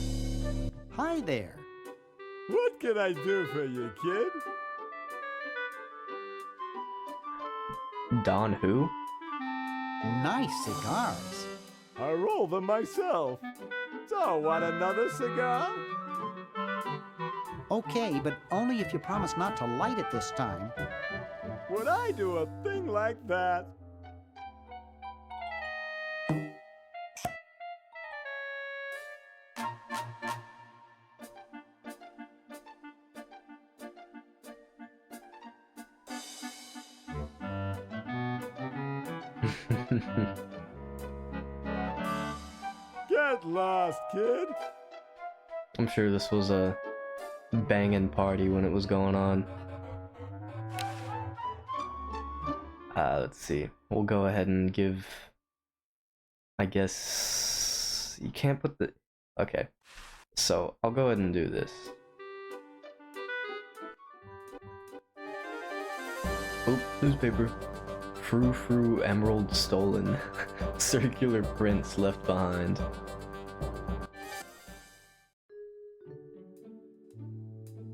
Hi there. What can I do for you, kid? Don who? Nice cigars. I roll them myself. So, want another cigar? Okay, but only if you promise not to light it this time. Would I do a thing like that? Get lost, kid. I'm sure this was a banging party when it was going on. Let's see. We'll go ahead and give... I guess... You can't put the... Okay. So, I'll go ahead and do this. Oop, newspaper. Frou emerald stolen. Circular prints left behind.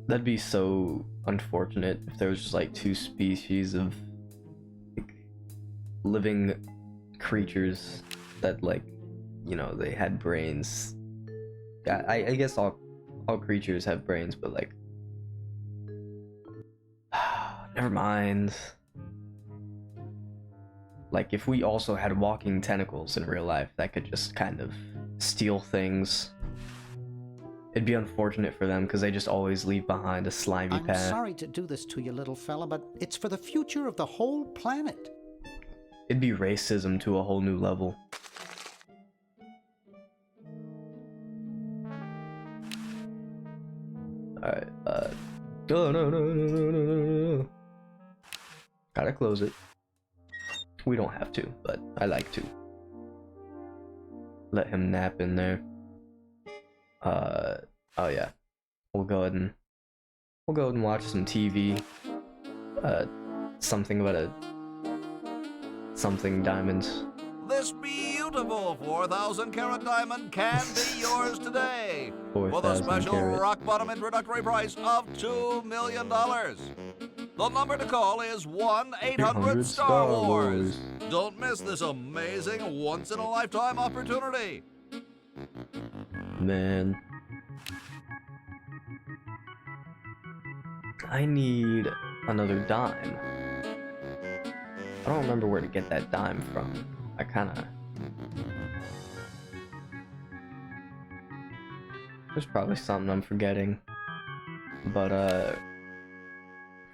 That'd be so unfortunate if there was just like two species of like, living creatures that, like, you know, they had brains. I guess all creatures have brains, but like, never mind. Like, if we also had walking tentacles in real life that could just kind of steal things, it'd be unfortunate for them because they just always leave behind a slimy I'm path. sorry to do this to you, little fella, but it's for the future of the whole planet. It'd be racism to a whole new level. Alright, no. Gotta close it. We don't have to, but I like to. Let him nap in there. Oh yeah. We'll go ahead and watch some TV. Something about a something diamond. This beautiful 4,000 carat diamond can be yours today for the 4,000 special carat. rock bottom introductory price of $2 million. The number to call is 1-800 Star Wars. Don't miss this amazing once in a lifetime opportunity. Man, I need another dime. I don't remember where to get that dime from. I kinda... There's probably something I'm forgetting. But,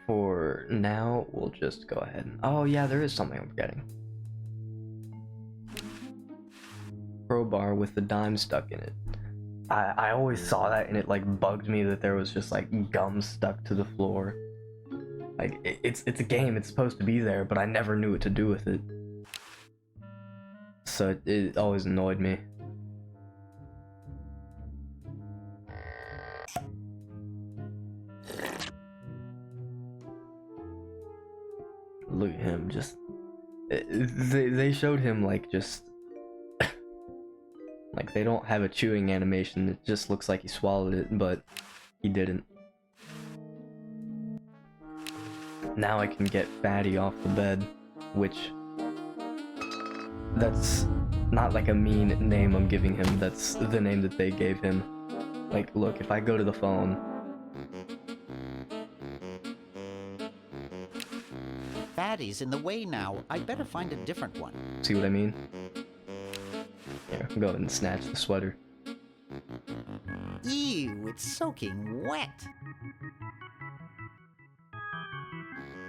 for now, we'll just go ahead and... Oh yeah, there is something I'm forgetting. Crowbar with the dime stuck in it. I always saw that and it like bugged me that there was just like gum stuck to the floor. Like it's a game, it's supposed to be there, but I never knew what to do with it. So it always annoyed me. Look at him, just they showed him like just like they don't have a chewing animation, it just looks like he swallowed it, but he didn't. Now I can get Fatty off the bed, which that's not like a mean name I'm giving him, that's the name that they gave him. Like, look, if I go to the phone, Fatty's in the way now. I'd better find a different one. see what I mean? Here, go ahead and snatch the sweater. Ew, it's soaking wet.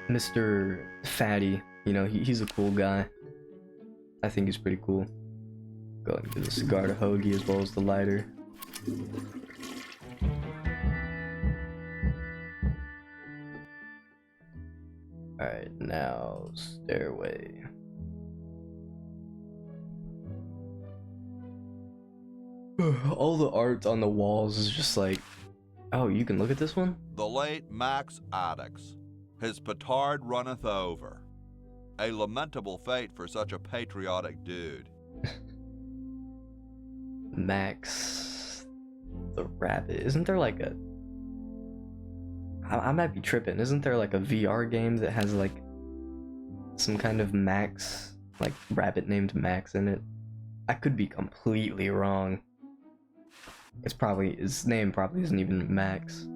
Mr. Fatty, you know, he's a cool guy. I think he's pretty cool. Go ahead and give the cigar to Hoagie as well as the lighter. Alright, now stairway. All the art on the walls is just like, oh, you can look at this one? The late Max Addix. His petard runneth over. A lamentable fate for such a patriotic dude. Max the Rabbit. Isn't there like a... I might be tripping. Isn't there like a VR game that has like some kind of Max, like rabbit named Max in it? I could be completely wrong. It's probably, his name probably isn't even Max.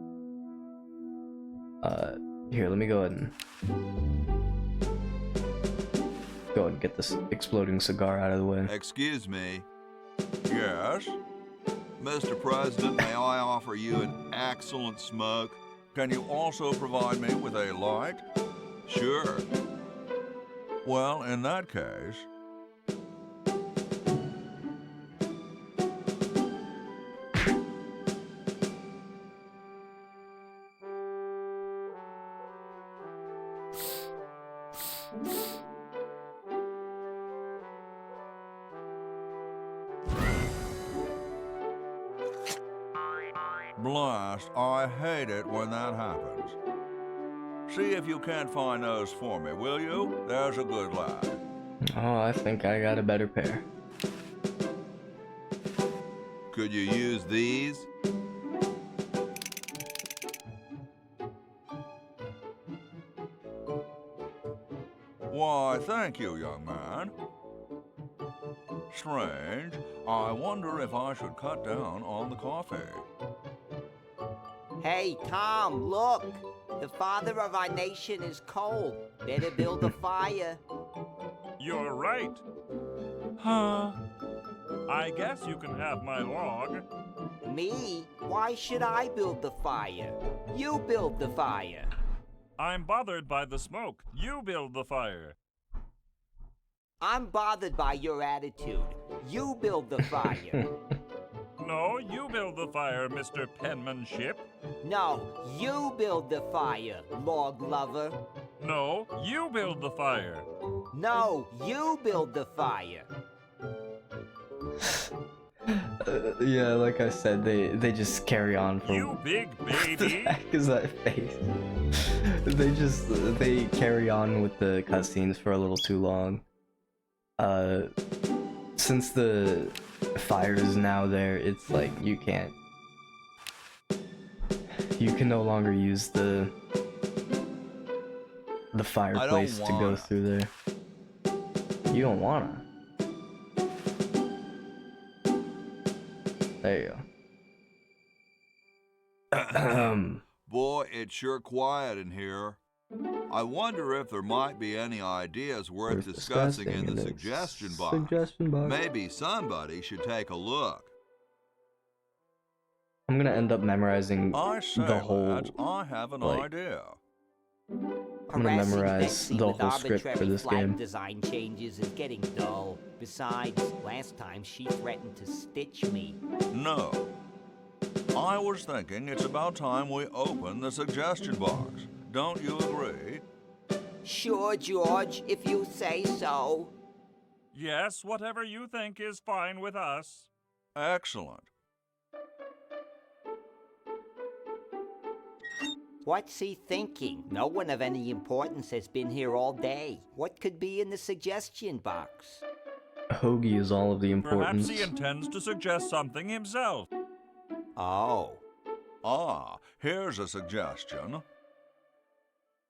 Here, let me go ahead and get this exploding cigar out of the way. Excuse me. Yes? Mr. President, may I offer you an excellent smoke? Can you also provide me with a light? Sure. Well, in that case... Blast, I hate it when that happens. See if you can't find those for me, will you? There's a good lad. Oh, I think I got a better pair. Could you use these? Why, thank you, young man. Strange. I wonder if I should cut down on the coffee. Hey, Tom, look. The father of our nation is cold. Better build a fire. You're right. Huh? I guess you can have my log. Me? Why should I build the fire? You build the fire. I'm bothered by the smoke. You build the fire. I'm bothered by your attitude. You build the fire. No, you build the fire, Mr. Penmanship. No, you build the fire, log lover. No, you build the fire. No, you build the fire. Yeah, like I said, they just carry on from. You big baby. What the heck is that face? They carry on with the cutscenes for a little too long. Since the fire is now there, it's like you can no longer use the fireplace to go through there. You don't wanna. There you go. Boy, it's sure quiet in here. I wonder if there might be any ideas worth discussing in the suggestion box. Maybe somebody should take a look. I'm gonna end up memorizing I say, the whole. lads, I have an idea. I'm gonna memorize the whole script for this game. Design changes is getting dull. Besides, last time she threatened to stitch me. No. I was thinking it's about time we open the suggestion box. Don't you agree? Sure, George, if you say so. Yes, whatever you think is fine with us. Excellent. What's he thinking? No one of any importance has been here all day. What could be in the suggestion box? Hoagie is all of the importance. Perhaps he intends to suggest something himself. Oh. Ah, here's a suggestion.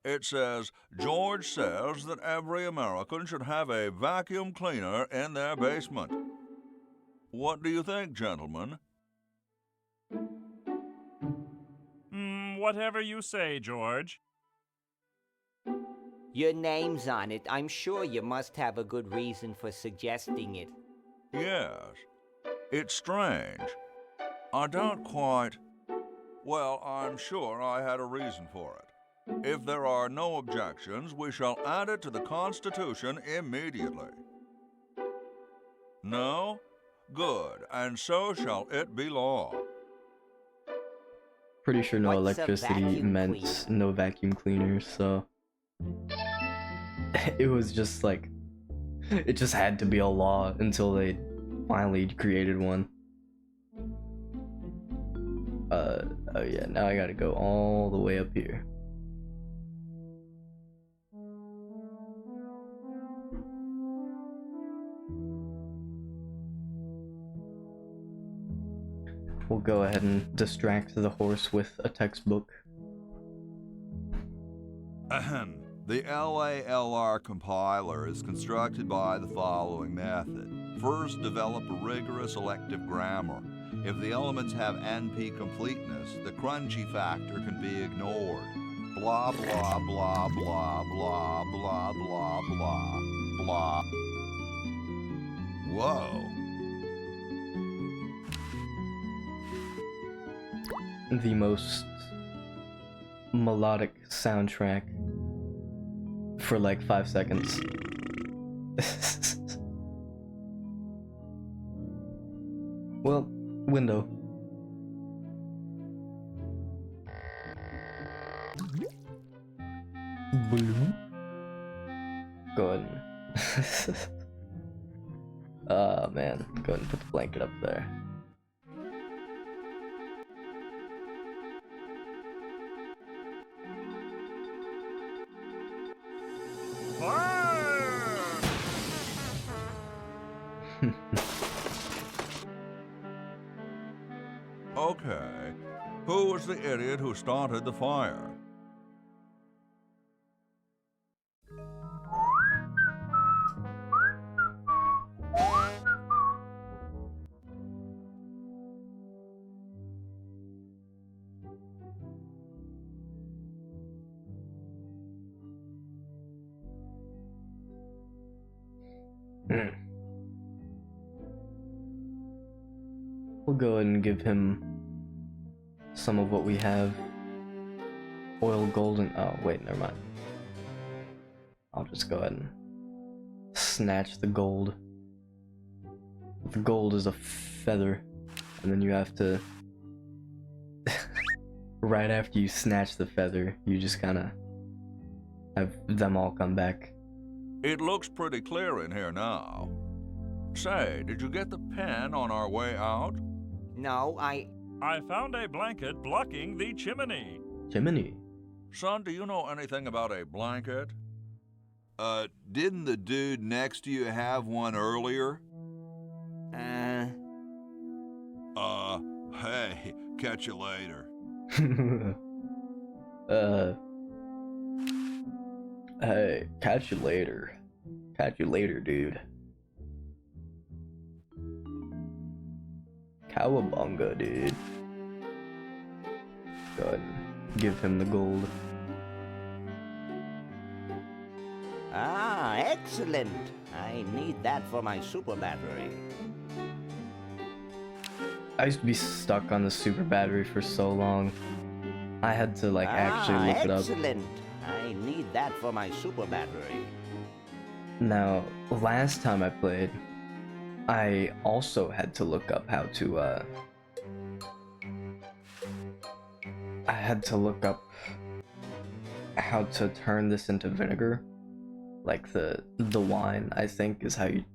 It says, George says that every American should have a vacuum cleaner in their basement. What do you think, gentlemen? Whatever you say, George. Your name's on it. I'm sure you must have a good reason for suggesting it. Yes. It's strange. I don't quite... Well, I'm sure I had a reason for it. If there are no objections, we shall add it to the Constitution immediately. No? Good, and so shall it be law. Pretty sure no What's a electricity vacuum meant cleaner? no vacuum cleaners, so... It was just like... It just had to be a law until they finally created one. Oh yeah, now I gotta go all the way up here. We'll go ahead and distract the horse with a textbook. Ahem. The LALR compiler is constructed by the following method. First, develop a rigorous elective grammar. If the elements have NP completeness, the crunchy factor can be ignored. Blah, blah, blah, blah, blah, blah, blah, blah, blah. Whoa. The most melodic soundtrack for like 5 seconds. Well, window. Boom. Go ahead. Oh man, go ahead and put the blanket up there. Okay, who was the idiot who started the fire? We'll go ahead and give him some of what we have. Oil, gold, and oh wait, never mind. I'll just go ahead and snatch the gold. The gold is a feather, and then you have to right after you snatch the feather, you just kind of have them all come back. It looks pretty clear in here now. Say, did you get the pen on our way out? No, I found a blanket blocking the chimney. Chimney? Son, do you know anything about a blanket? Didn't the dude next to you have one earlier? Hey, catch you later. Hey, catch you later. Catch you later, dude. Cowabunga, dude. Go ahead and give him the gold. Ah, excellent. I need that for my super battery. I used to be stuck on the super battery for so long. I had to like actually look it up. Excellent. I need that for my super battery. Now, last time I played, I also had to look up how to I had to look up how to turn this into vinegar. Like the wine, I think, is how you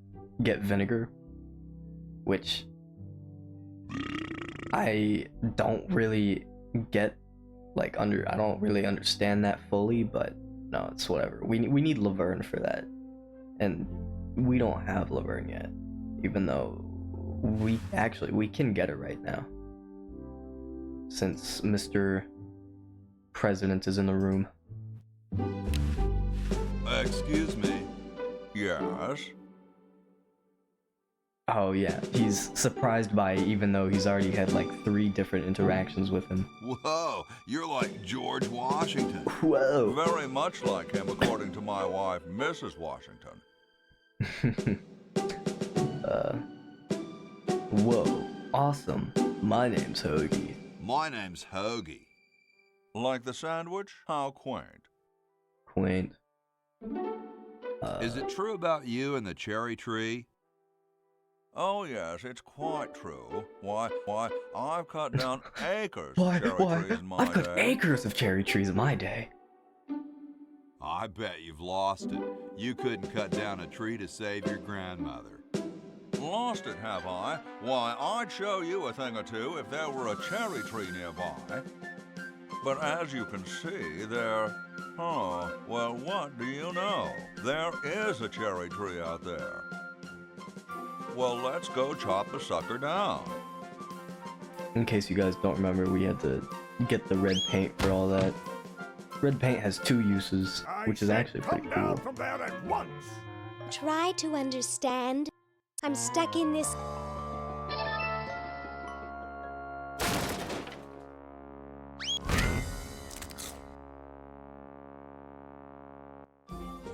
get vinegar, which I don't really get, like, I don't really understand that fully, but no, it's whatever. We need Laverne for that, and we don't have Laverne yet, even though we can get it right now, since Mr. President is in the room. Excuse me. Yes? Oh yeah, he's surprised by it, even though he's already had like 3 different interactions with him. Whoa, you're like George Washington. Whoa. Very much like him, according to my wife, Mrs. Washington. Whoa, awesome. My name's Hoagie. My name's Hoagie. Like the sandwich? How quaint. Quaint. Is it true about you and the cherry tree? Oh yes, it's quite true. Why, I've cut down acres of cherry trees in my I've cut day. acres of cherry trees in my day. I bet you've lost it. You couldn't cut down a tree to save your grandmother. Lost it, have I? Why, I'd show you a thing or two if there were a cherry tree nearby. But as you can see, well, what do you know? There is a cherry tree out there. Well, let's go chop the sucker down. In case you guys don't remember, we had to get the red paint for all that. Red paint has 2 uses, which is actually pretty cool. Come down from there at once. Try to understand. I'm stuck in this.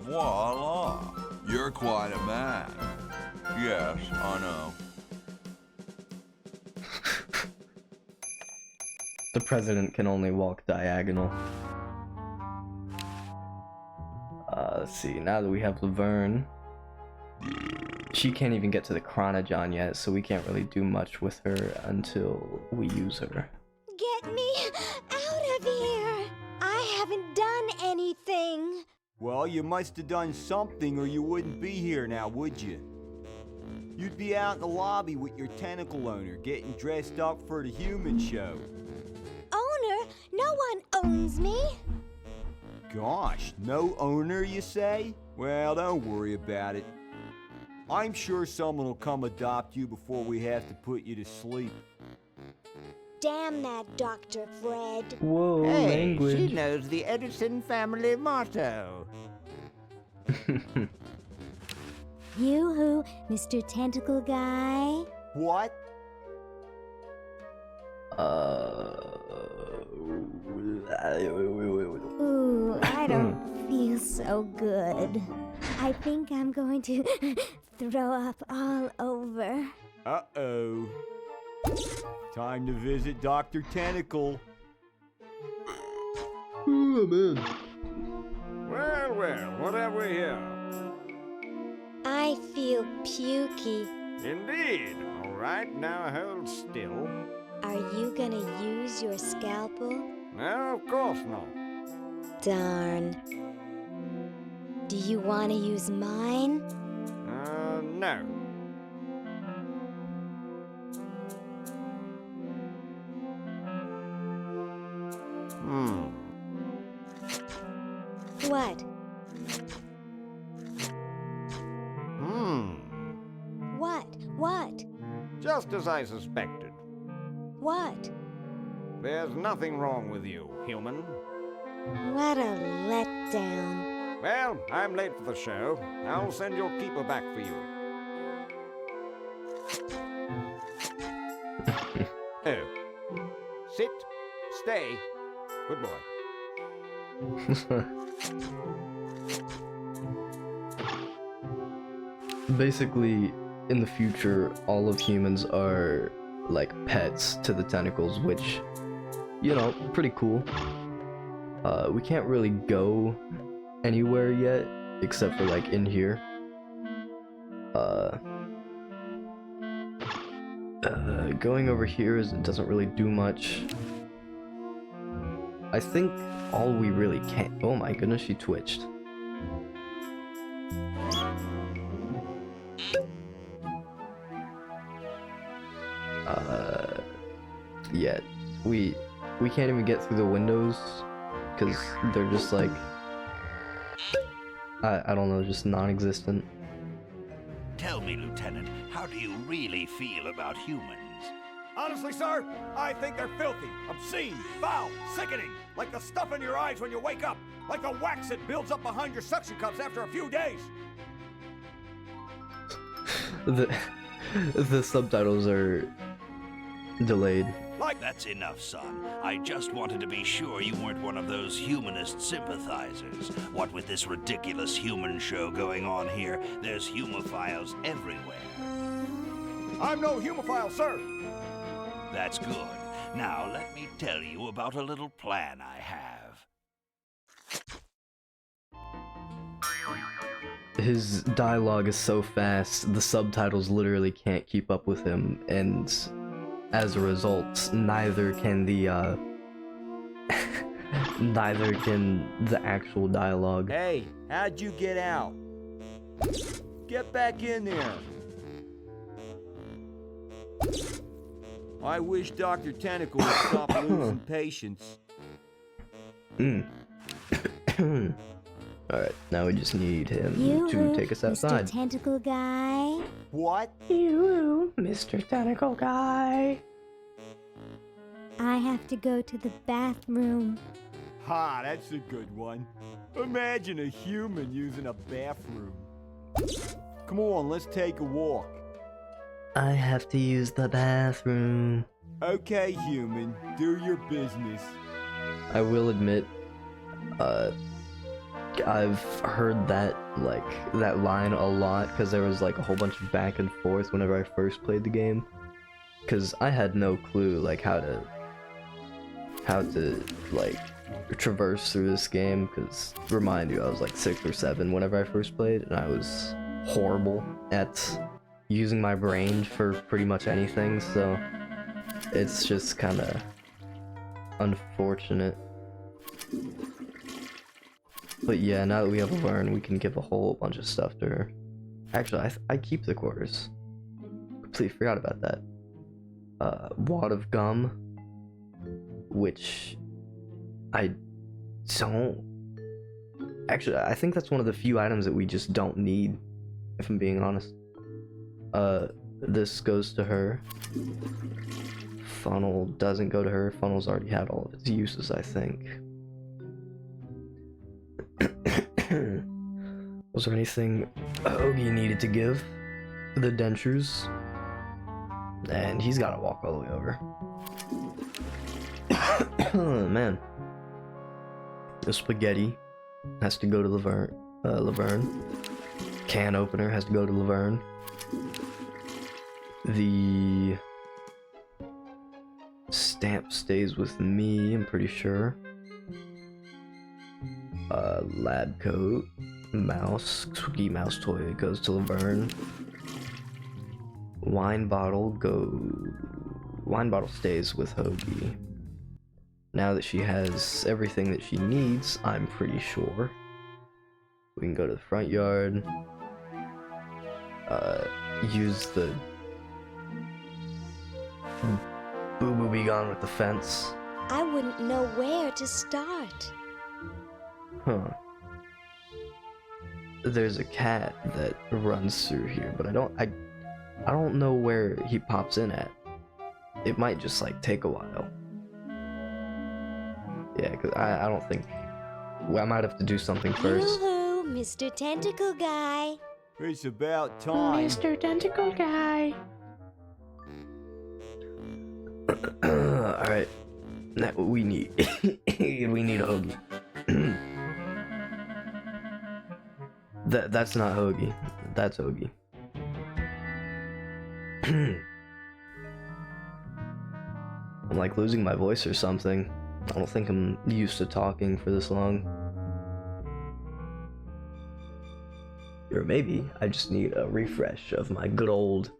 Voila! You're quite a man. Yes, I know. The president can only walk diagonal. Let's see, now that we have Laverne, she can't even get to the Chronogon yet, so we can't really do much with her until we use her. Get me out of here! I haven't done anything. Well, you must have done something or you wouldn't be here now, would you? You'd be out in the lobby with your tentacle owner, getting dressed up for the human show. Owner? No one owns me. Gosh, no owner, you say? Well, don't worry about it. I'm sure someone will come adopt you before we have to put you to sleep. Damn that Dr. Fred. Whoa, Hey, language. she knows the Edison family motto. Yoo-hoo, Mr. Tentacle Guy. What? Ooh, I don't feel so good. I think I'm going to throw up all over. Uh-oh. Time to visit Dr. Tentacle. Oh, man. Well, well, what have we here? I feel pukey. Indeed. All right, now hold still. Are you gonna use your scalpel? No, of course not. Darn. Do you want to use mine? No. What? What? Just as I suspected. What? There's nothing wrong with you, human. What a letdown. Well, I'm late for the show. I'll send your keeper back for you. Oh. Sit. Stay. Good boy. Basically, in the future, all of humans are like pets to the tentacles, which, you know, pretty cool. We can't really go anywhere yet, except for like in here. Going over here doesn't really do much. I think all we really can— oh my goodness, she twitched. Yeah, we can't even get through the windows because they're just like, I don't know, just non-existent. Tell me, Lieutenant, how do you really feel about humans? Honestly, sir, I think they're filthy, obscene, foul, sickening. Like the stuff in your eyes when you wake up. Like the wax that builds up behind your suction cups after a few days. The subtitles are delayed. That's enough, son. I just wanted to be sure you weren't one of those humanist sympathizers. What with this ridiculous human show going on here, there's humophiles everywhere. I'm no humophile, sir. That's good. Now let me tell you about a little plan I have. His dialogue is so fast, the subtitles literally can't keep up with him, and as a result, neither can the actual dialogue. Hey, how'd you get out? Get back in there. I wish Dr. Tentacle would stop losing patience. Alright, now we just need him You, to take us outside. Mr. Tentacle Guy. What? You, Mr. Tentacle Guy. I have to go to the bathroom. Ha, that's a good one. Imagine a human using a bathroom. Come on, let's take a walk. I have to use the bathroom. Okay, human, do your business. I will admit, I've heard that line a lot because there was like a whole bunch of back and forth whenever I first played the game. Because I had no clue like how to like traverse through this game. Because remind you, I was like 6 or 7 whenever I first played, and I was horrible at using my brain for pretty much anything. So it's just kind of unfortunate. But yeah, now that we have Laverne, we can give a whole bunch of stuff to her. Actually, I keep the quarters. Completely forgot about that. Wad of gum, which I don't... Actually, I think that's one of the few items that we just don't need, if I'm being honest. This goes to her. Funnel doesn't go to her. Funnel's already had all of its uses, I think. Was there anything Ogie needed to give? The dentures. And he's gotta walk all the way over. Oh, man. The spaghetti has to go to Laverne. Can opener has to go to Laverne. The stamp stays with me, I'm pretty sure. Lab coat, mouse, squeaky mouse toy goes to Laverne. Wine bottle stays with Hoagie. Now that she has everything that she needs, I'm pretty sure. We can go to the front yard. Use the Boo Boo Be Gone with the fence. I wouldn't know where to start. Huh. There's a cat that runs through here, but I don't know where he pops in at. It might just like take a while. Yeah, cause I don't think. Well, I might have to do something first. Yoo-hoo, Mr. Tentacle Guy. It's about time. Mr. Tentacle Guy. Alright. That's what we need. We need a Hoagie. That's not Hoagie. That's Hoagie. I'm like losing my voice or something. I don't think I'm used to talking for this long. Or maybe I just need a refresh of my good old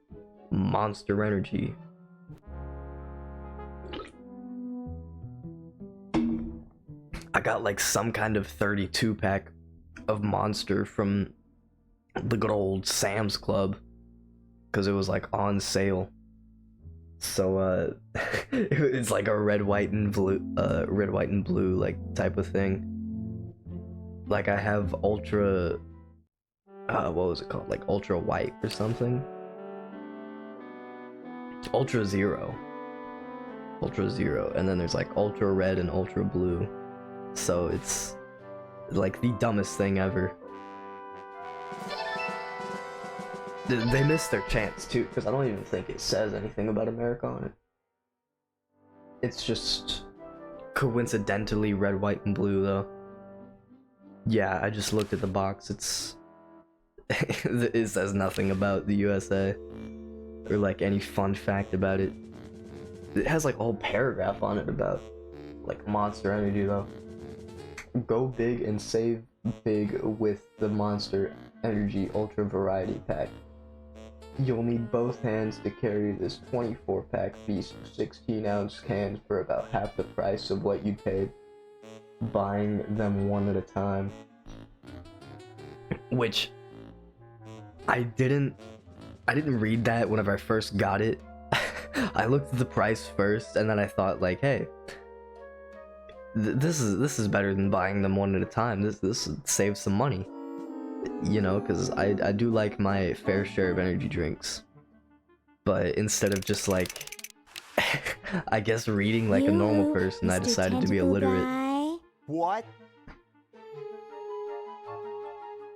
Monster Energy. I got like some kind of 32 pack of Monster from the good old Sam's Club because it was like on sale. So it's like a red, white, and blue like type of thing. Like I have ultra, what was it called? Like ultra white or something. Ultra zero, and then there's like ultra red and ultra blue. So it's like the dumbest thing ever. They missed their chance too, because I don't even think it says anything about America on it. It's just coincidentally red, white, and blue though. Yeah, I just looked at the box. It's it says nothing about the USA or like any fun fact about it. It has like a whole paragraph on it about like Monster Energy though. Go big and save big with the Monster Energy Ultra Variety Pack. You'll need both hands to carry this 24-pack feast of 16-ounce cans for about half the price of what you paid buying them one at a time. Which I didn't read that whenever I first got it. I looked at the price first and then I thought like, hey, this is better than buying them one at a time. This saves some money. You know, because I do like my fair share of energy drinks. But instead of just like, I guess reading like a normal person, I decided to be illiterate. What?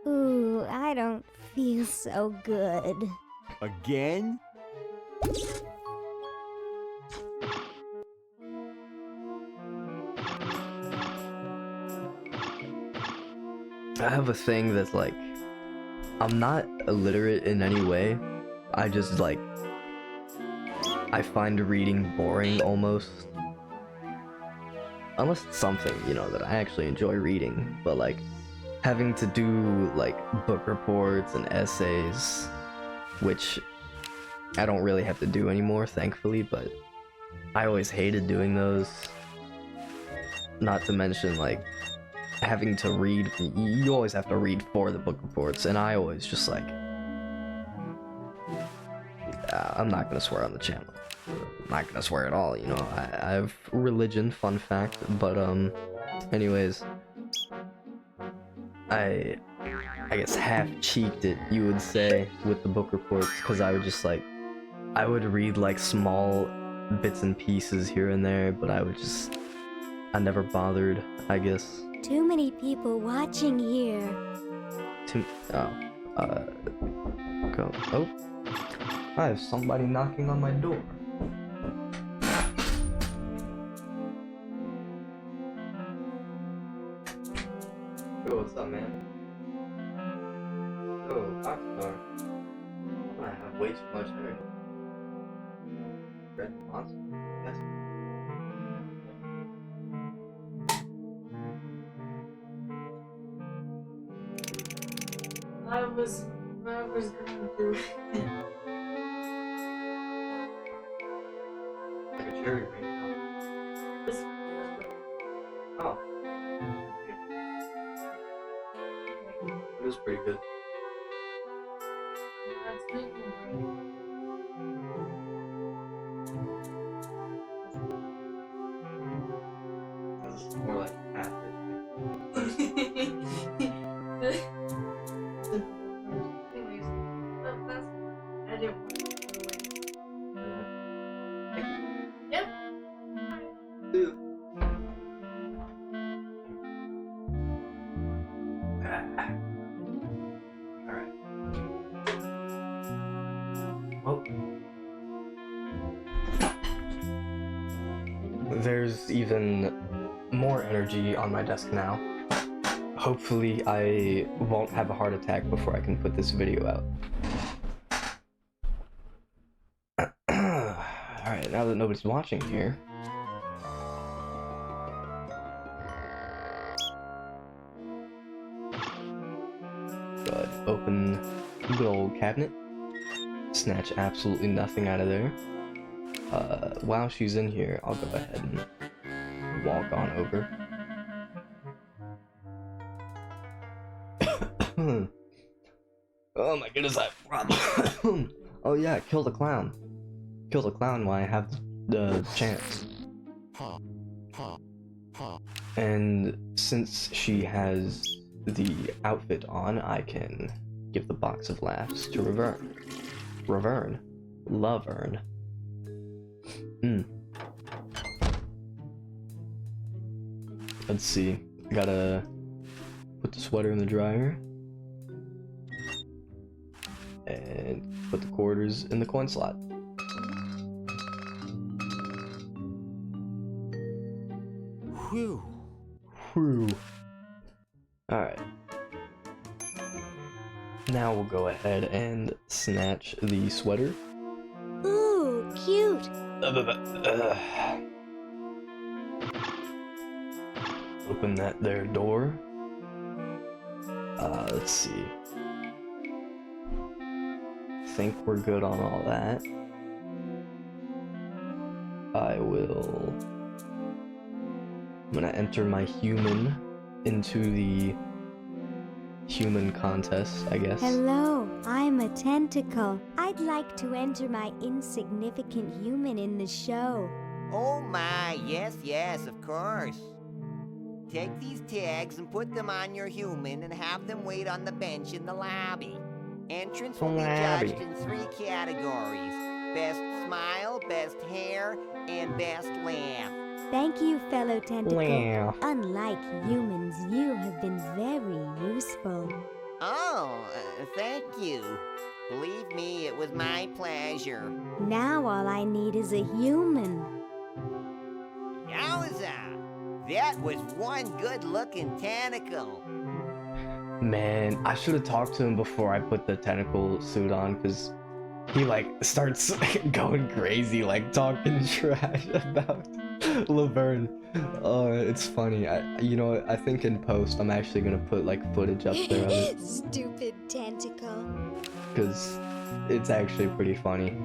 Ooh, I don't feel so good. Again? I have a thing that's like, I'm not illiterate in any way. I just like, I find reading boring almost. Unless it's something, you know, that I actually enjoy reading. But like, having to do like book reports and essays, which I don't really have to do anymore, thankfully, but I always hated doing those. Not to mention like, having to read, you always have to read for the book reports, and I always just like, I'm not gonna swear on the channel. I'm not gonna swear at all, you know. I have religion, fun fact, but anyways, I I guess half-cheeked it, you would say, with the book reports, because I would just like, I would read like small bits and pieces here and there, but I never bothered, I guess. Too many people watching here. Go. Oh, I have somebody knocking on my door. Yo, what's up, man? Oh, Rockstar. I have way too much energy. Red monster? Yes. I was going to. Like a cherry ring. Oh. It was pretty good. That's making That's more like acid. Anyways, that's. I didn't want to go away. Yep. Alright. Well. There's even more energy on my desk now. Hopefully I won't have a heart attack before I can put this video out. Alright, now that nobody's watching here. Go ahead, open the good old cabinet. Snatch absolutely nothing out of there. While she's in here, I'll go ahead and walk on over. Oh my goodness, I have a problem. Oh yeah, kill the clown. Kill the clown while I have the chance. And since she has the outfit on, I can give the box of laughs to Laverne. Let's see. Gotta put the sweater in the dryer. And put the quarters in the coin slot. Whew. Whew. Alright. Now we'll go ahead and snatch the sweater. Ooh, cute. Open that there door. Let's see. Think we're good on all that. I'm gonna enter my human into the human contest, I guess. Hello, I'm a tentacle. I'd like to enter my insignificant human in the show. Oh my, yes, of course. Take these tags and put them on your human and have them wait on the bench in the lobby. Entrance will be judged in 3 categories: best smile, best hair, and best laugh. Thank you, fellow tentacle. Laugh. Unlike humans, you have been very useful. Oh, thank you. Believe me, it was my pleasure. Now all I need is a human. Yowza! That was one good-looking tentacle. Man, I should have talked to him before I put the tentacle suit on, because he like starts going crazy, like talking trash about Laverne. It's funny. I think in post I'm actually gonna put like footage up there of it, Stupid tentacle. because it's actually pretty funny.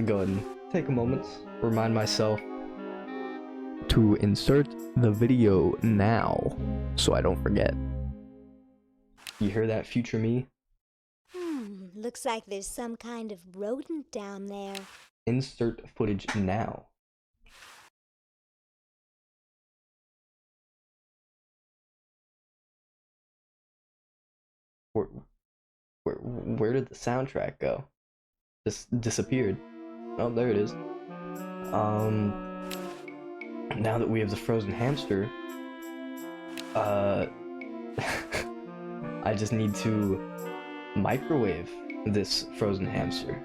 Go ahead and take a moment, remind myself to insert the video now so I don't forget. You hear that, future me? Looks like there's some kind of rodent down there. Insert footage now. Where did the soundtrack go? Just disappeared. Oh, there it is. Now that we have the frozen hamster, I just need to microwave this frozen hamster.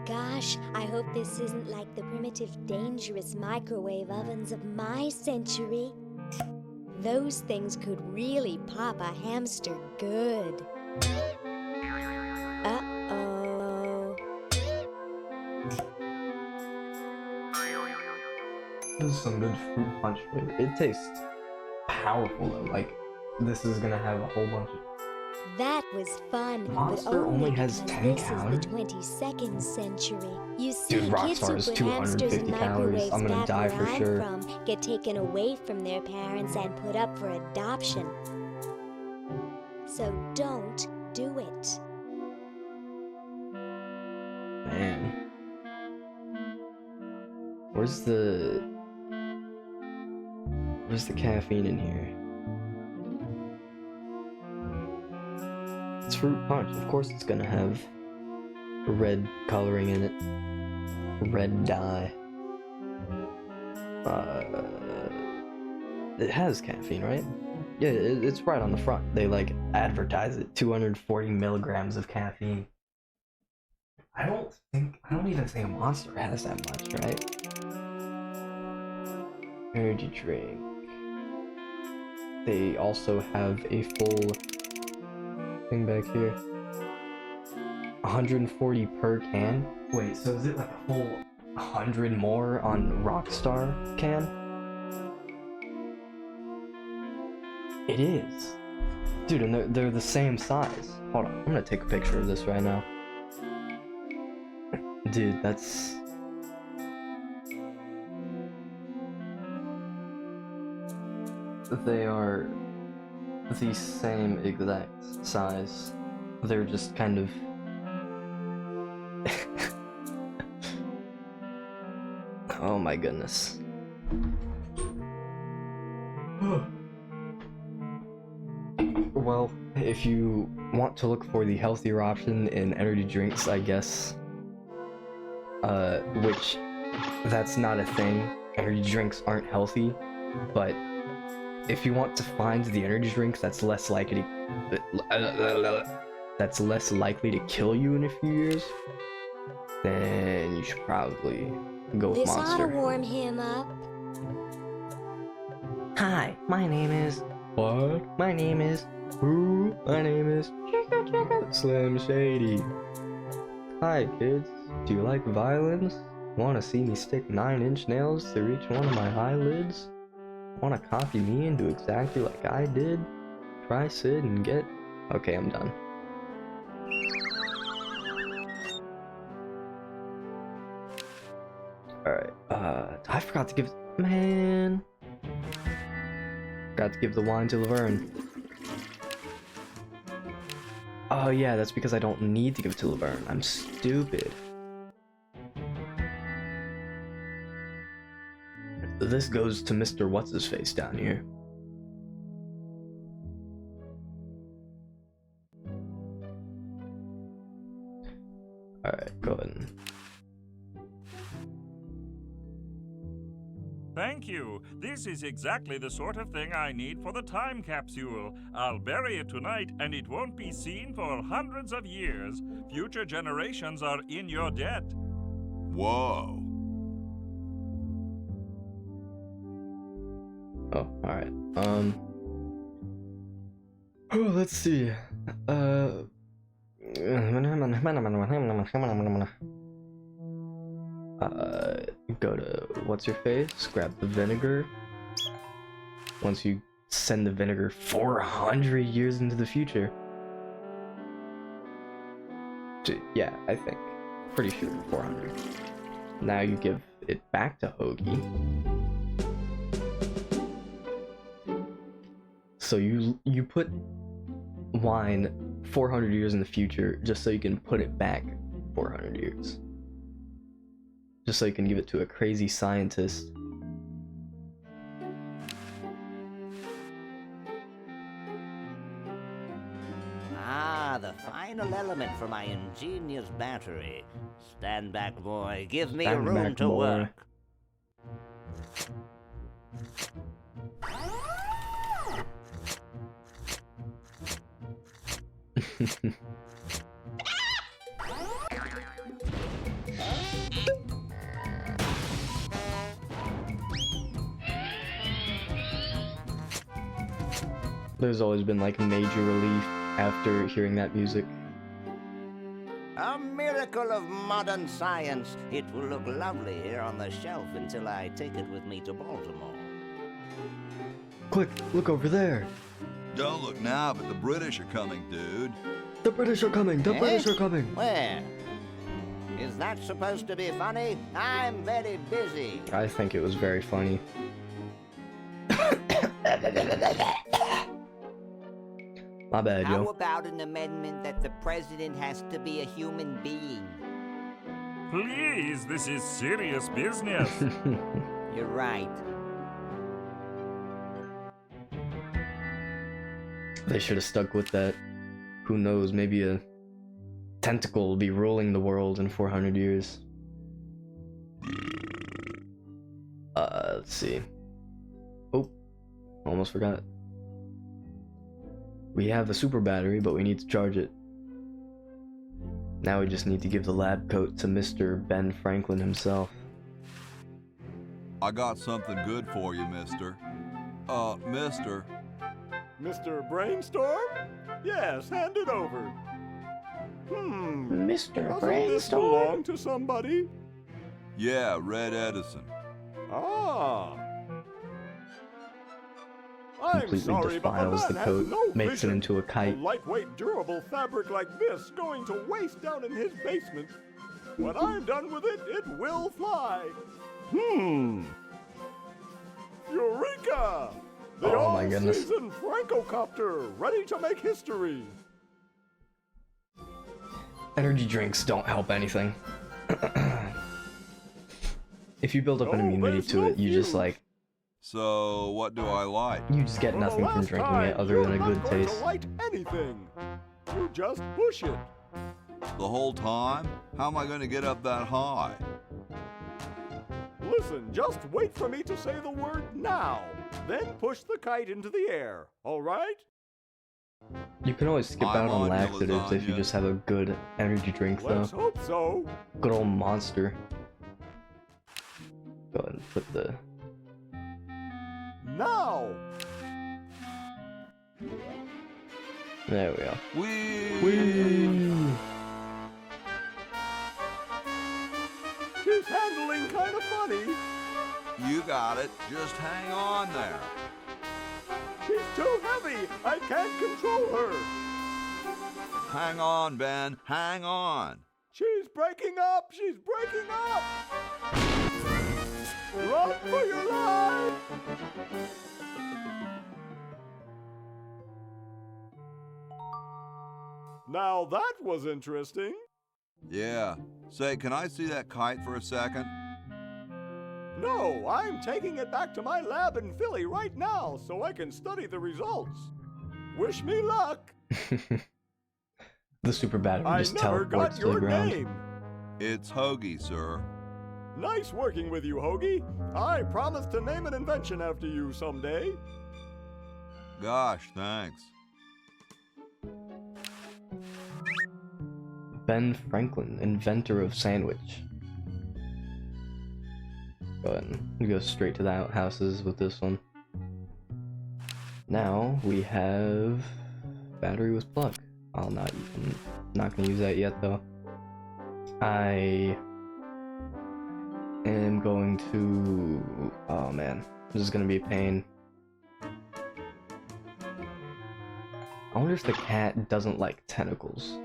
Gosh, I hope this isn't like the primitive, dangerous microwave ovens of my century. Those things could really pop a hamster good. Uh-oh. This is some good fruit punch flavor. It tastes powerful though. Like, this is gonna have a whole bunch of... That was fun, Monster but only has because 10 this calories? is the 22nd century. You see, Dude, kids Rockstar who is put hamsters in 250 calories. microwaves I'm gonna back die where for I'm sure. from get taken away from their parents and put up for adoption. So don't do it. Man. Where's the caffeine in here? It's fruit punch. Of course it's gonna have red coloring in it. Red dye. It has caffeine, right? Yeah, it's right on the front. They like advertise it. 240 milligrams of caffeine. I don't even think a Monster has that much, right? Energy drink. They also have a full thing back here. 140 per can? Wait, so is it like a full 100 more on Rockstar can? It is. Dude, and they're the same size. Hold on, I'm gonna take a picture of this right now. Dude, that's... They are the same exact size. They're just kind of... Oh my goodness. Well, if you want to look for the healthier option in energy drinks, I guess, which that's not a thing. Energy drinks aren't healthy, but if you want to find the energy drinks that's less likely to kill you in a few years, then you should probably go with This ought Monster. to warm him up. Hi, my name is... What? My name is... Who? My name is... Slim Shady. Hi, kids. Do you like violins? Want to see me stick 9-inch nails through each one of my eyelids? Want to copy me and do exactly like I did? Try sit and get... Okay, I'm done. Alright, I forgot to give... Man... Forgot to give the wine to Laverne. Oh yeah, that's because I don't need to give it to Laverne. I'm stupid. This goes to Mr. What's-His-Face down here. Alright, go ahead and... Thank you. This is exactly the sort of thing I need for the time capsule. I'll bury it tonight, and it won't be seen for hundreds of years. Future generations are in your debt. Whoa. Oh, alright. Oh, let's see. Go to What's-Your-Face, grab the vinegar. Once you send the vinegar 400 years into the future. Yeah, I think. Pretty sure 400. Now you give it back to Hoagie. So you put wine 400 years in the future just so you can put it back 400 years. Just so you can give it to a crazy scientist. Ah, the final element for my ingenious battery. Stand back, boy. Give me Stand room back, to boy. work. There's always been like major relief after hearing that music. A miracle of modern science. It will look lovely here on the shelf until I take it with me to Baltimore. Quick, look over there. Don't look now, but the British are coming, dude. The British are coming. The British are coming. Where? Is that supposed to be funny? I'm very busy. I think it was very funny. My bad, How yo. about an amendment that the president has to be a human being? Please, this is serious business. You're right. They should have stuck with that. Who knows, maybe a tentacle will be ruling the world in 400 years. Let's see. Oh, almost forgot. We have a super battery, but we need to charge it. Now we just need to give the lab coat to Mr. Ben Franklin himself. I got something good for you, mister. Mister. Mr. Brainstorm? Yes, hand it over. Mr. Doesn't this belong to somebody? Yeah, Red Edison. Ah. I'm Completely sorry, but defiles the the man coat, has no makes vision. it into a kite. A lightweight, durable fabric like this going to waste down in his basement. When I'm done with it, it will fly. Eureka! The Oh my goodness. all-season Francocopter, ready to make history. Energy drinks don't help anything. If you build up an immunity there's to no it, you just fuse. like, So, what do I like? you just get For the nothing from last drinking time, it other you're than a not good going taste. to light anything. You just push it. The whole time? How am I going to get up that high? Listen, just wait for me to say the word now. Then push the kite into the air, all right? You can always skip I'm out on on your laxatives if you lasagna. just have a good energy drink, Let's though. hope so. Good old Monster. Go ahead and put the... Now! There we go. Whee! She's handling kind of funny. You got it. Just hang on there. She's too heavy. I can't control her. Hang on, Ben. Hang on. She's breaking up. She's breaking up. Run for your life. Now that was interesting. Yeah. Say, can I see that kite for a second? No, I'm taking it back to my lab in Philly right now so I can study the results. Wish me luck. The super battery I just never got teleports to the your ground. name. It's Hoagie, sir. Nice working with you, Hoagie. I promise to name an invention after you someday. Gosh, thanks. Ben Franklin, inventor of sandwich. Go ahead and go straight to the outhouses with this one. Now we have battery with plug. I'm not gonna use that yet though. I am going to, oh man, this is gonna be a pain. I wonder if the cat doesn't like tentacles.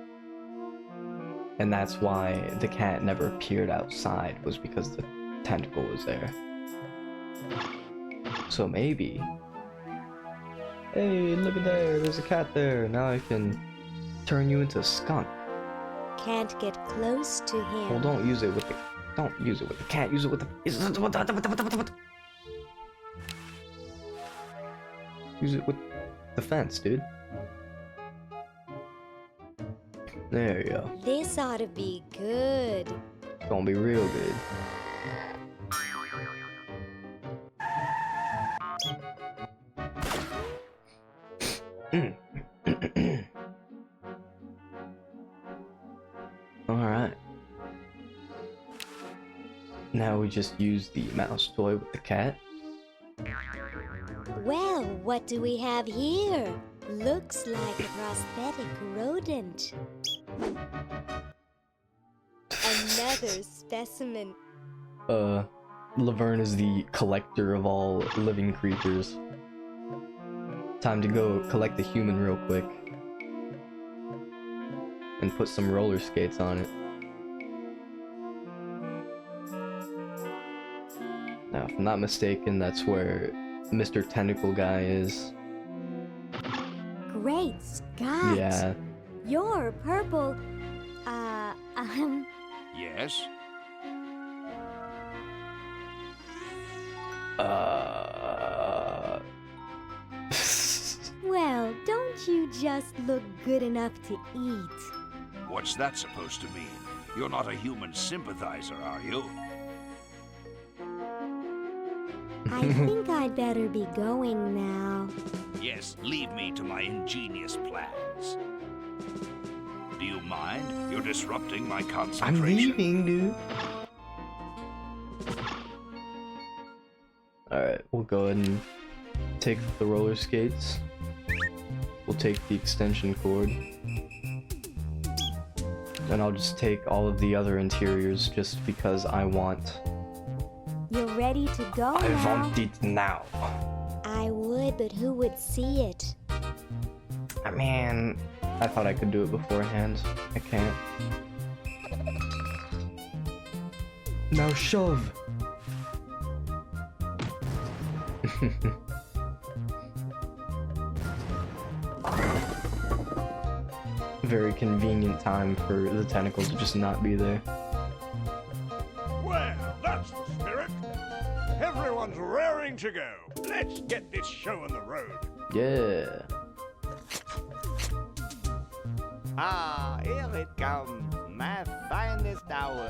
And that's why the cat never appeared outside, was because the tentacle was there. So maybe Hey, look at there. There's a cat there. Now I can turn you into a skunk. Can't get close to him. Well, don't use it with the cat. Use it with the. Use it with the fence, dude. There you go. This ought to be good. It's gonna be real good. Alright. Now we just use the mouse toy with the cat. Well, what do we have here? Looks like a prosthetic rodent. Another specimen. Laverne is the collector of all living creatures. Time to go collect a human real quick. And put some roller skates on it. Now, if I'm not mistaken, that's where Mr. Tentacle Guy is. Great Scott! Yeah. You're purple. Yes? Well, don't you just look good enough to eat? What's that supposed to mean? You're not a human sympathizer, are you? I think I'd better be going now. Yes, leave me to my ingenious plans. Do you mind? You're disrupting my concentration. I'm leaving, dude. Alright, we'll go ahead and take the roller skates. We'll take the extension cord. And I'll just take all of the other interiors just because I want. You're ready to go I now? want it now. I would, but who would see it? I mean, I thought I could do it beforehand. I can't. Now shove! Very convenient time for the tentacle to just not be there. Well, that's the spirit. Everyone's raring to go. Let's get this show on the road. Yeah. Ah, here it comes, my finest hour.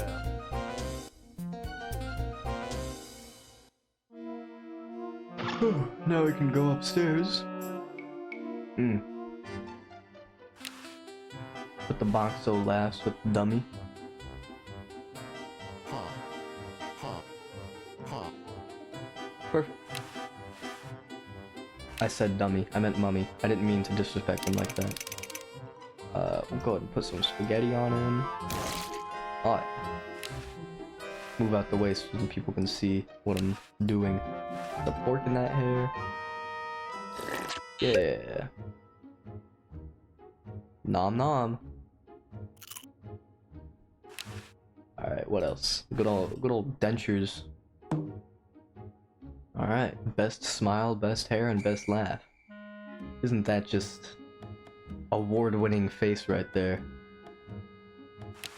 Now we can go upstairs. Put the box so last with the dummy. Perfect. I said dummy. I meant mummy. I didn't mean to disrespect him like that. We'll go ahead and put some spaghetti on him. Alright. Move out the way so the people can see what I'm doing. The pork in that hair. Yeah. Nom nom. Alright, what else? Good old dentures. Alright, best smile, best hair, and best laugh. Isn't that just award-winning face right there?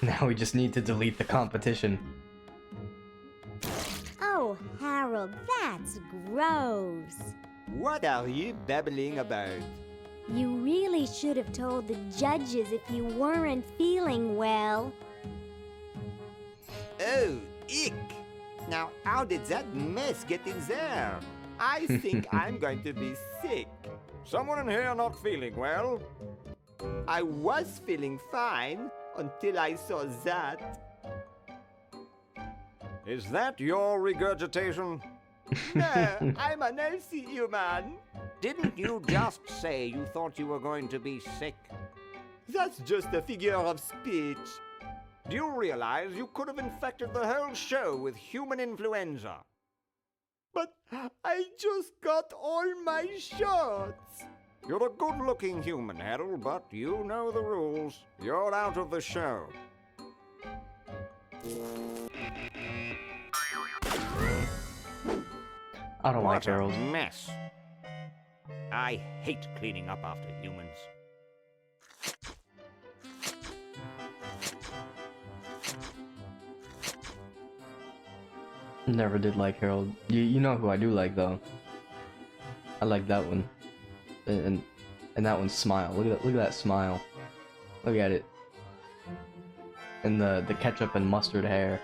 Now we just need to delete the competition. Oh, Harold, that's gross. What are you babbling about? You really should have told the judges if you weren't feeling well. Oh, ick! Now, how did that mess get in there? I think I'm going to be sick. Someone in here not feeling well? I was feeling fine until I saw that. Is that your regurgitation? No, I'm an healthy human. Didn't you just say you thought you were going to be sick? That's just a figure of speech. Do you realize you could have infected the whole show with human influenza? But I just got all my shots. You're a good-looking human, Harold, but you know the rules. You're out of the show. I don't like What a Harold. mess. I hate cleaning up after humans. Never did like Harold. You know who I do like though. I like that one, and that one's smile. Look at that smile. Look at it. And the ketchup and mustard hair.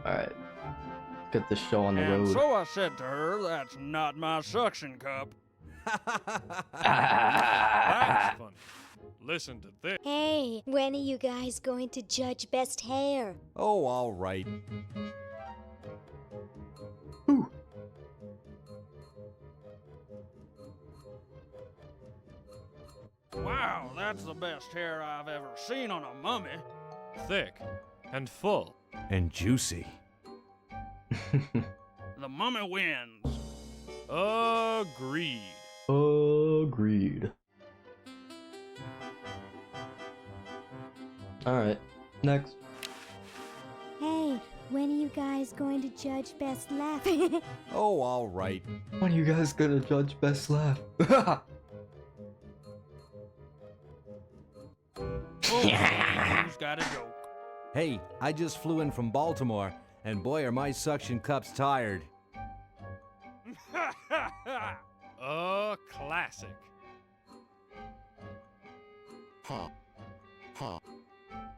All right, get this show on the And road. so I said to her, "That's not my suction cup." That's funny. Listen to this. Hey, when are you guys going to judge best hair? Oh, all right. Wow, that's the best hair I've ever seen on a mummy. Thick and full. And juicy. The mummy wins. Agreed. Agreed. Alright, next. Hey, when are you guys going to judge best laugh? Oh, all right. When are you guys gonna judge best laugh? Who's got a joke? Hey, I just flew in from Baltimore, and boy are my suction cups tired. A classic. Huh. Huh.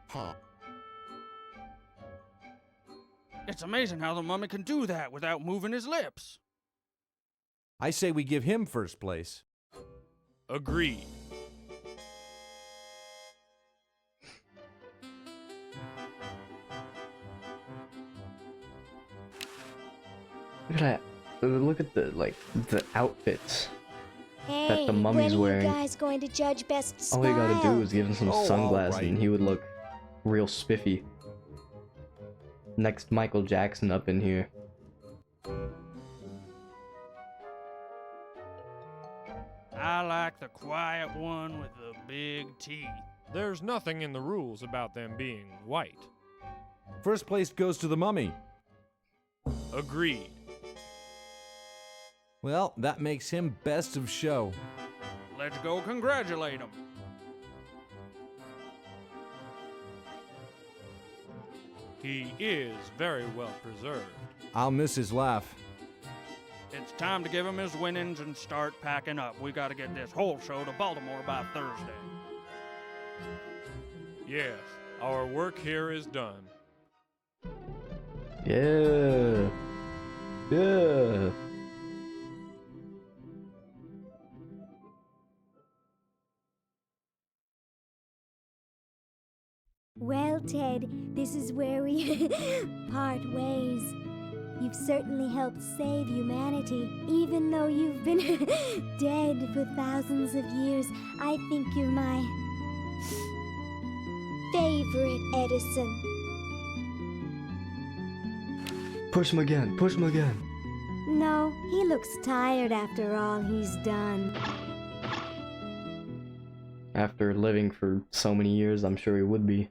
Huh. It's amazing how the mummy can do that without moving his lips. I say we give him first place. Agreed. Look at that. Look at the outfits Hey, that the mummy's when are wearing. you guys going to judge best smile? All you gotta do is give him some Oh, sunglasses alright. and he would look real spiffy. Next Michael Jackson up in here. I like the quiet one with the big teeth. There's nothing in the rules about them being white. First place goes to the mummy. Agreed. Well, that makes him best of show. Let's go congratulate him. He is very well preserved. I'll miss his laugh. It's time to give him his winnings and start packing up. We gotta get this whole show to Baltimore by Thursday. Yes, our work here is done. Yeah. Yeah. Well, Ted, this is where we part ways. You've certainly helped save humanity. Even though you've been dead for thousands of years, I think you're my favorite Edison. Push him again. Push him again. No, he looks tired after all he's done. After living for so many years, I'm sure he would be.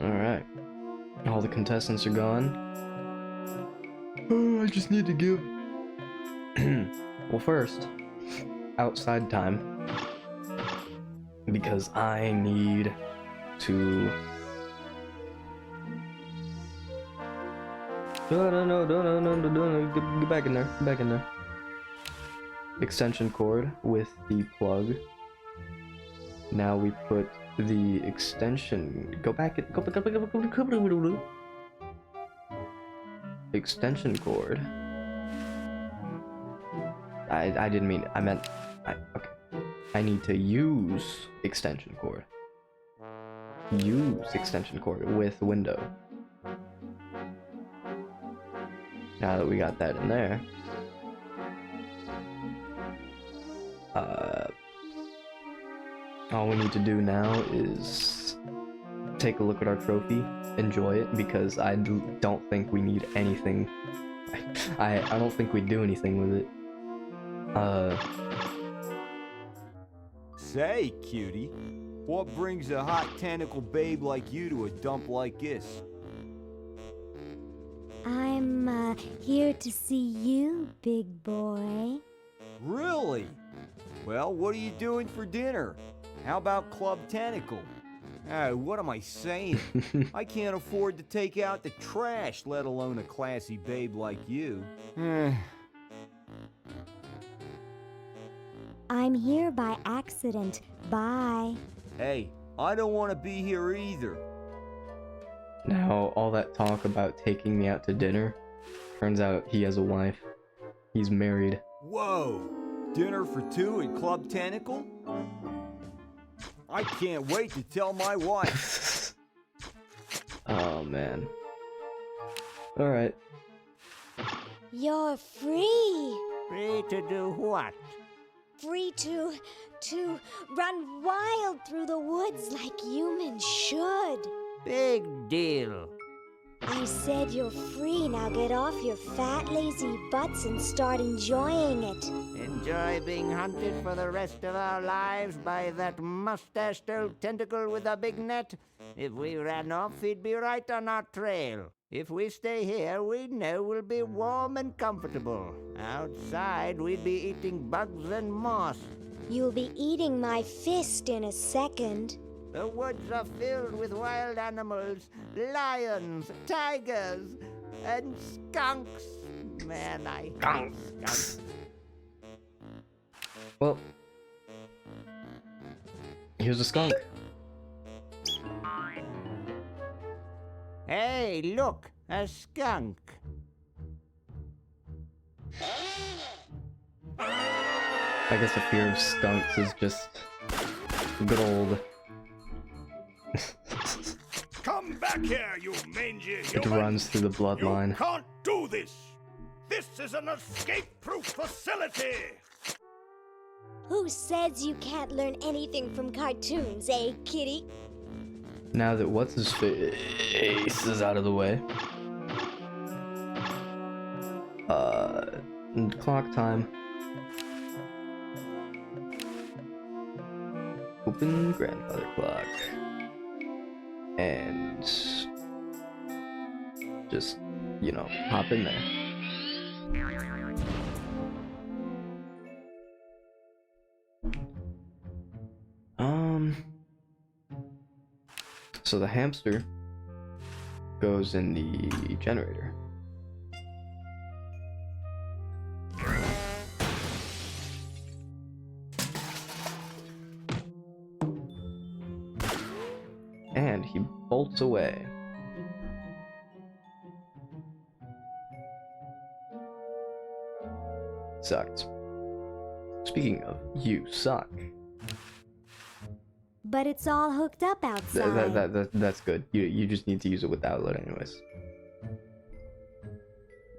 Alright. All the contestants are gone. Oh, I just need to give... Well, first, outside time. Because I need to... No, get back in there, get back in there. Extension cord with the plug. Now we put the extension. Go back. Extension cord. I didn't mean. I meant. Okay. I need to use extension cord. Use extension cord with window. Now that we got that in there. All we need to do now is take a look at our trophy, enjoy it, because I don't think we need anything. I don't think we do anything with it. Say, cutie, what brings a hot tentacle babe like you to a dump like this? I'm here to see you, big boy. Really? Well, what are you doing for dinner? How about Club Tentacle? What am I saying? I can't afford to take out the trash, let alone a classy babe like you. I'm here by accident. Bye. Hey, I don't want to be here either. Now, all that talk about taking me out to dinner, turns out he has a wife. He's married. Whoa! Dinner for two at Club Tentacle? I can't wait to tell my wife. Oh, man. Alright. You're free. Free to do what? Free to run wild through the woods like humans should. Big deal. I said you're free. Now get off your fat, lazy butts and start enjoying it. Enjoy being hunted for the rest of our lives by that mustached old tentacle with a big net? If we ran off, he'd be right on our trail. If we stay here, we know we'll be warm and comfortable. Outside, we'd be eating bugs and moss. You'll be eating my fist in a second. The woods are filled with wild animals, lions, tigers, and skunks. Man, I hate skunks. Well, here's a skunk. Hey, look, a skunk. I guess a fear of skunks is just good old. Come back here, you mangy It human! runs through the bloodline. You can't do this! This is an escape-proof facility! Who says you can't learn anything from cartoons, eh, kitty? Now that what's his face is out of the way. Clock time. Open grandfather clock. And just, you know, hop in there. So the hamster goes in the generator. And he bolts away. Sucked. Speaking of, you suck. But it's all hooked up outside. That's good. You just need to use it with the outlet anyways.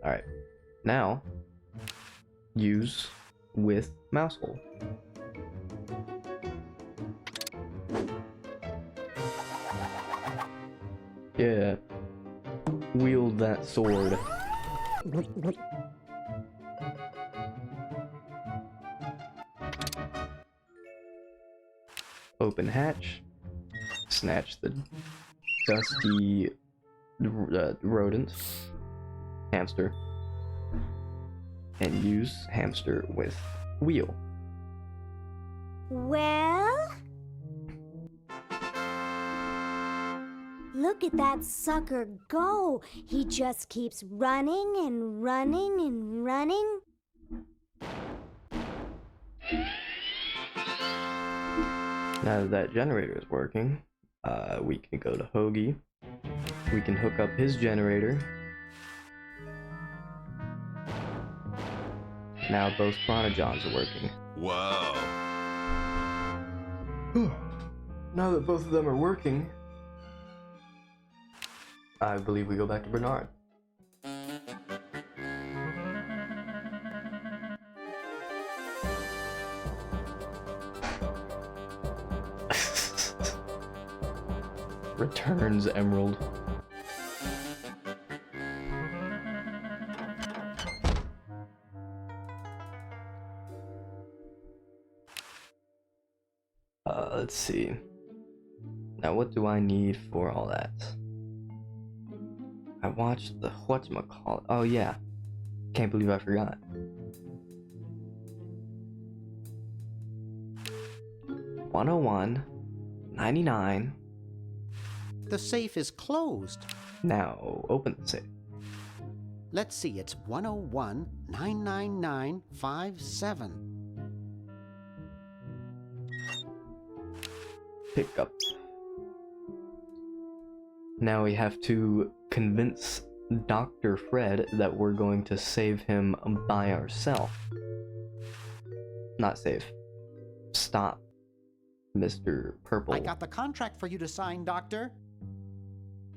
Alright. Now, use with mouse hole. Yeah. Wield that sword. Open hatch. Snatch the dusty rodent. Hamster. And use hamster with wheel. Well? Look at that sucker go. He just keeps running and running and running. Now that generator is working, we can go to Hoagie. We can hook up his generator. Now both Chronojons are working. Wow. Now that both of them are working, I believe we go back to Bernard. Returns Emerald. Let's see. Now what do I need for all that? I watched the whatchamacallit. Oh yeah. Can't believe I forgot. $101.99. The safe is closed. Now open the safe. Let's see, it's 101,999.57. Pick up. Now we have to convince Dr. Fred that we're going to save him by ourselves. Not save. Stop, Mr. Purple. I got the contract for you to sign, Doctor.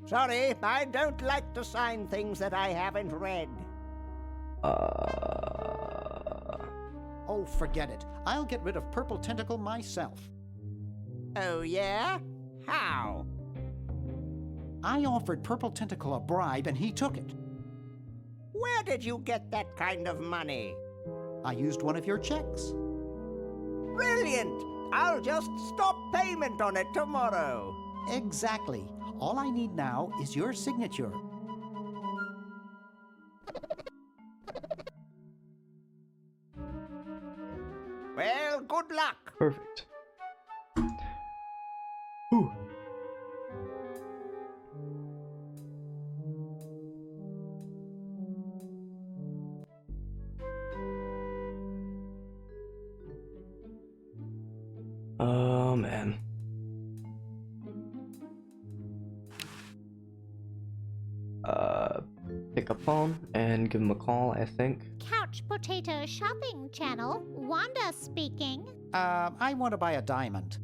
Sorry, I don't like to sign things that I haven't read. Oh, forget it. I'll get rid of Purple Tentacle myself. Oh, yeah? How? I offered Purple Tentacle a bribe and he took it. Where did you get that kind of money? I used one of your checks. Brilliant! I'll just stop payment on it tomorrow. Exactly. All I need now is your signature. Well, good luck. Perfect. Ooh. Oh man. Pick up phone and give him a call, I think. Couch Potato Shopping Channel, Wanda speaking. I want to buy a diamond.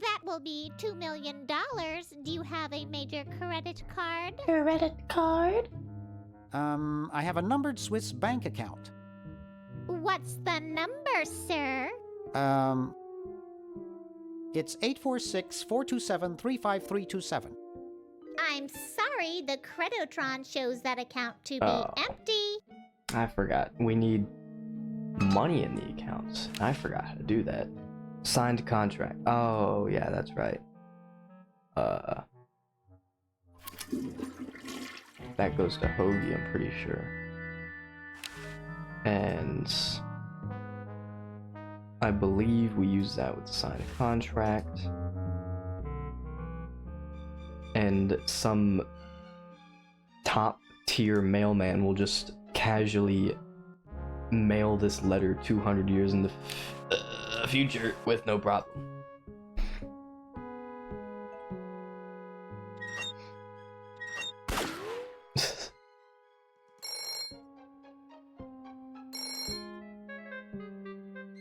That will be $2 million. Do you have a major credit card? Credit card? I have a numbered Swiss bank account. What's the number, sir? It's 846-427-35327. I'm sorry, the Credotron shows that account to be empty. I forgot. We need money in the accounts. I forgot how to do that. Signed contract. Oh, yeah, that's right. That goes to Hoagie, I'm pretty sure. And I believe we use that with the signed contract. And some top tier mailman will just casually mail this letter 200 years in the future with no problem.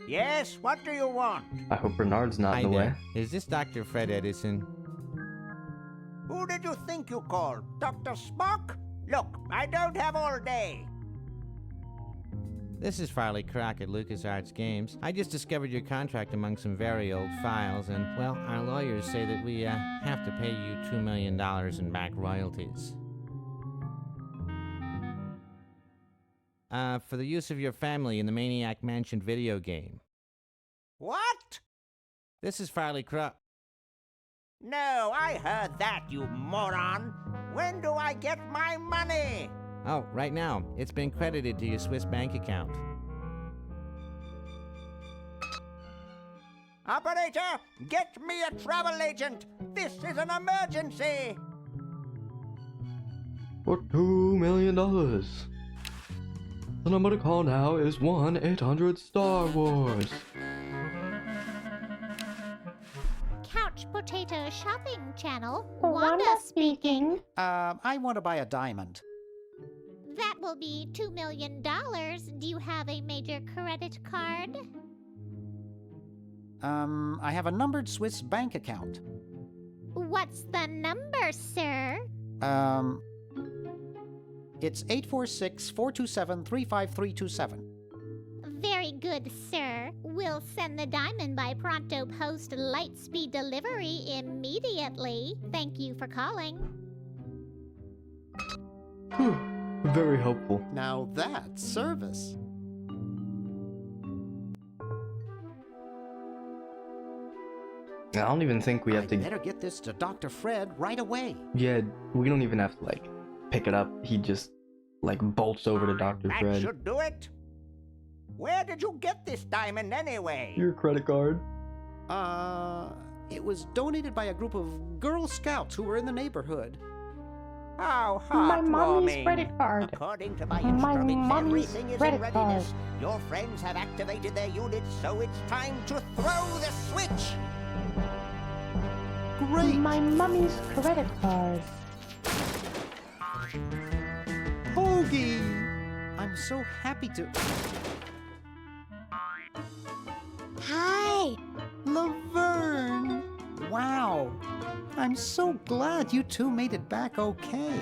Yes, what do you want? I hope Bernard's not in the way. Is this Dr. Fred Edison? Who did you think you called? Dr. Spock? Look, I don't have all day. This is Farley Croc at LucasArts Games. I just discovered your contract among some very old files, and, well, our lawyers say that we have to pay you $2 million in back royalties. For the use of your family in the Maniac Mansion video game. What? This is Farley Croc. No, I heard that, you moron. When do I get my money? Oh, right now. It's been credited to your Swiss bank account. Operator, get me a travel agent. This is an emergency. For $2 million. The number to call now is 1-800-STAR-WARS. Couch Potato Shopping Channel, Wanda speaking. I want to buy a diamond. That will be $2 million. Do you have a major credit card? I have a numbered Swiss bank account. What's the number, sir? It's 846-427-35327. Very good, sir. We'll send the diamond by pronto post lightspeed delivery immediately. Thank you for calling. Very helpful. Now that's service. I don't even think we have to. Better get this to Dr. Fred right away. Yeah, we don't even have to, like, pick it up, he just like bolts over to Dr. That Fred. should do it. Where did you get this diamond anyway? Your credit card. It was donated by a group of Girl Scouts who were in the neighborhood. How My mommy's heartwarming. credit card. According to my My instruments, mommy's everything is in credit readiness. Your friends have activated their units, so it's time to throw the switch. Great! My mommy's credit card. Hoagie! I'm so happy to... Hi! Laverne! Wow! I'm so glad you two made it back okay.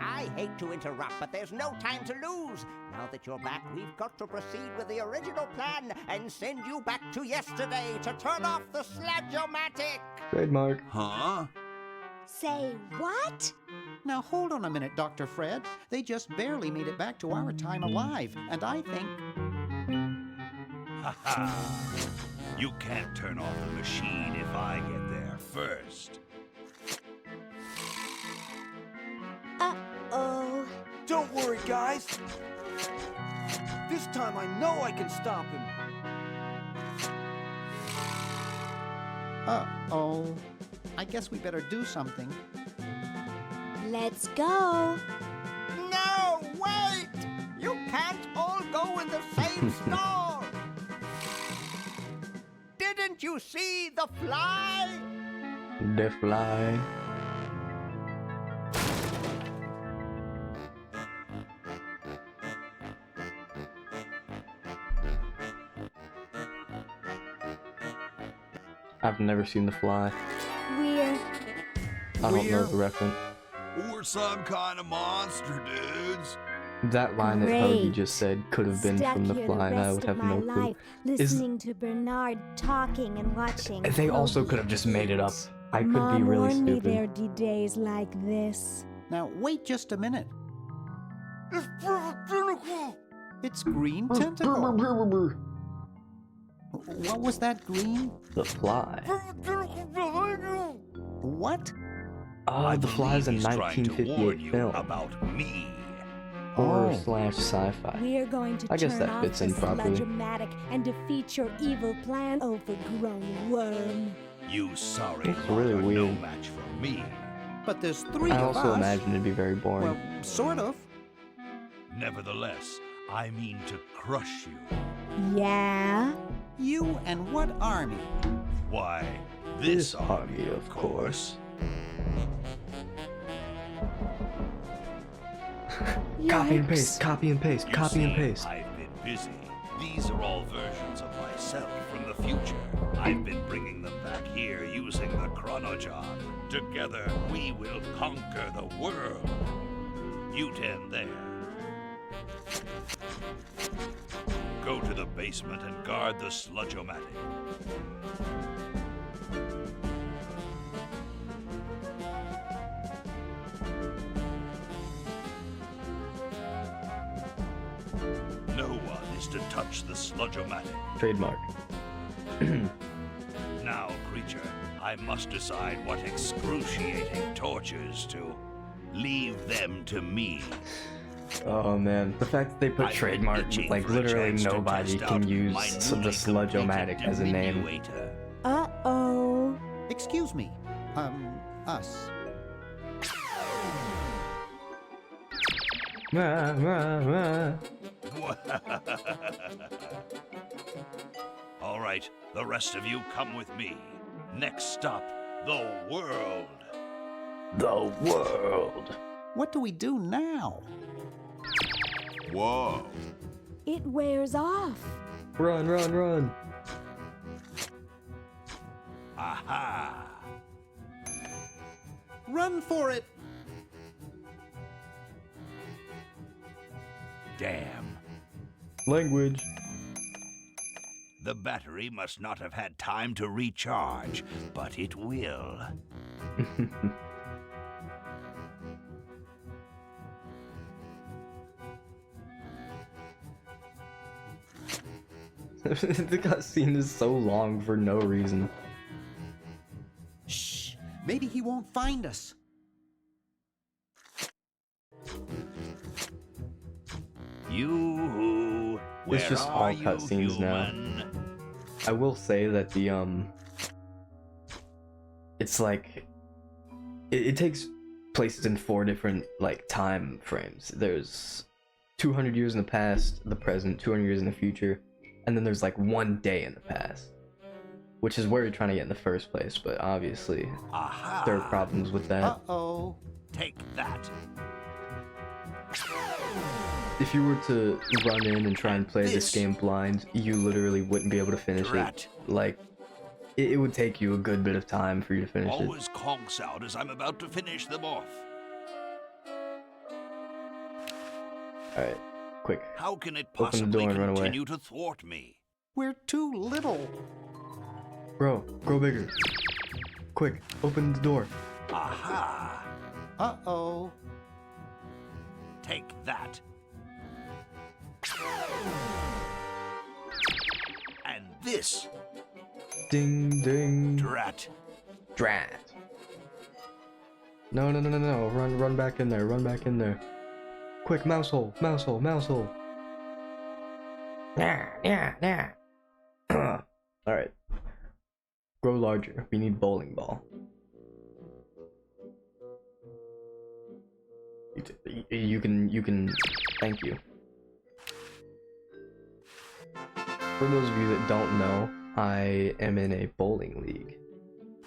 I hate to interrupt, but there's no time to lose. Now that you're back, we've got to proceed with the original plan and send you back to yesterday to turn off the Sludge-O-Matic. Trademark. Huh? Say what? Now hold on a minute, Dr. Fred. They just barely made it back to our time alive, and I think... Ha ha! You can't turn off the machine if I get there first. Uh-oh. Don't worry, guys. This time I know I can stop him. Uh-oh. I guess we better do something. Let's go. No, wait! You can't all go in the same store! Didn't you see the fly? The fly. I've never seen The Fly. We're... I don't know the reference. We're some kind of monster, dudes. That line that Great. Hoagie just said could have been stuck from The here Fly, the and I rest would of have my no clue. life, listening to Bernard talking and watching. They also Hoagie could have just made it up. eat. I could Mom be really warned me stupid. there'd be days like this. Now, wait just a minute. It's Green Tentacle. What was that, Green? The Fly. What? Oh, The Fly is a He's trying to warn 1958 you film. about me. Horror slash sci-fi. We're going to I guess turn that off fits the in properly. Sludge-O-Matic and defeat your evil plan, overgrown worm. You sorry It's really are no weird. match for me. But there's three I of also us. imagine it'd be very boring. Well, sort of. Nevertheless, I mean to crush you. Yeah? You and what army? Why, this army, of course. Copy and paste, copy and paste, You copy and see, paste. I've been busy. These are all versions of myself from the future. I've been bringing them back here using the chronojob. Together, we will conquer the world. You 10 there. Go to the basement and guard the Sludge-O-Matic. No one is to touch the Sludge-O-Matic. Trademark. Now, creature, I must decide what excruciating tortures to leave them to me. Oh man, the fact that they put I've been trademark, itching like for a literally chance to nobody test can out use my the newly Sludge-O-Matic as a name. diminuator. Uh-oh. Excuse me. Us. Rah, rah, rah. All right, the rest of you come with me. Next stop, the world. The world. What do we do now? Whoa. It wears off. Run, run, run. Aha! Run for it! Damn. Language. The battery must not have had time to recharge, but it will. The cutscene is so long for no reason. Shh! Maybe he won't find us. It's just all cutscenes now. I will say that the it's like it takes places in 4 different like time frames. There's 200 years in the past, the present, 200 years in the future, and then there's like 1 day in the past, which is where you're trying to get in the first place. But obviously, there are problems with that. Uh-oh. Take that. If you were to run in and try and play this game blind, you literally wouldn't be able to finish it. Like, it would take you a good bit of time for you to finish it. Always conks out as I'm about to finish them off. Alright, quick. How can it Open the possibly door and run away. continue to thwart me? We're too little. Bro, grow bigger. Quick, open the door. Aha! Uh-oh. Take that. And this. Ding, ding. Drat. Drat. No. Run back in there. Run back in there. Quick, mouse hole. Mouse hole. Mouse hole. Yeah. Alright. Grow larger. We need bowling ball. You can. Thank you. For those of you that don't know, I am in a bowling league.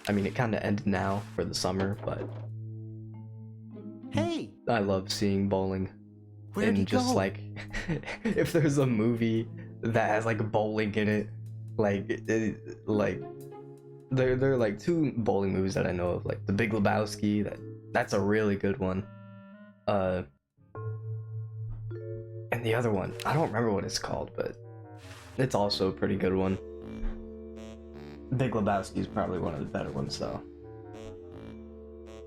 I mean, it kind of ended now for the summer, but hey, I love seeing bowling. Where'd he just go? like, if there's a movie that has like bowling in it, like there are like 2 bowling movies that I know of, like The Big Lebowski. That's a really good one. And the other one, I don't remember what it's called, but it's also a pretty good one. Big Lebowski is probably one of the better ones, though.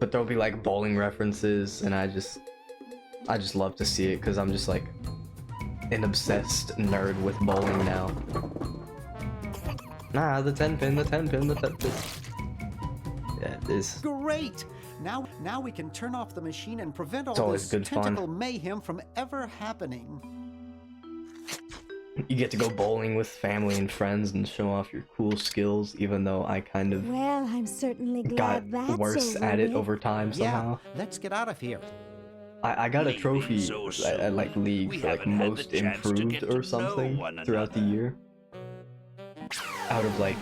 But there'll be like bowling references, and I just love to see it because I'm just like an obsessed nerd with bowling now. Nah, the 10 pin. Yeah, it is. Great! Now we can turn off the machine and prevent all always this good fun. tentacle mayhem from ever happening. You get to go bowling with family and friends and show off your cool skills, even though I kind of Well, I'm certainly got glad that's worse over at it with. over time somehow. Yeah, let's get out of here. I got a trophy at like league for like most improved or something throughout the year. Out of like,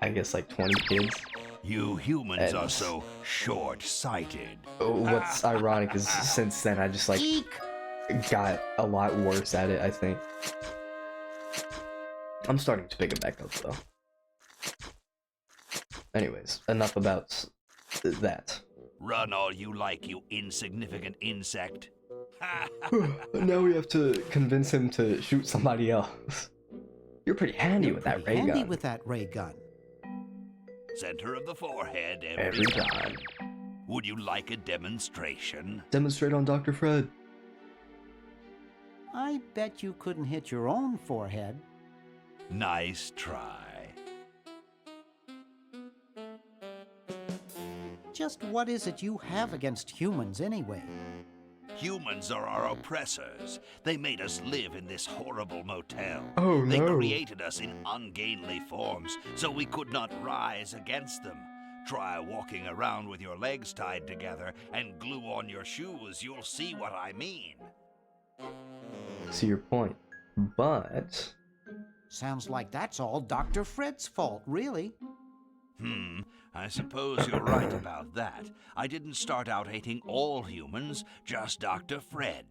I guess like 20 kids. You humans are so short-sighted. What's ironic is since then I just like got a lot worse at it, I think. I'm starting to pick it back up though. Anyways, enough about that. Run all you like, you insignificant insect. Now we have to convince him to shoot somebody else. You're pretty handy with that ray Handy gun. with that ray gun. Center of the forehead Every time. Would you like a demonstration? Demonstrate on Dr. Fred. I bet you couldn't hit your own forehead. Nice try. Just what is it you have against humans anyway? Humans are our oppressors. They made us live in this horrible motel. Oh, They no. created us in ungainly forms, so we could not rise against them. Try walking around with your legs tied together and glue on your shoes. You'll see what I mean. See your point. But Sounds like that's all Dr. Fred's fault, really. I suppose you're right about that. I didn't start out hating all humans, just Dr. Fred.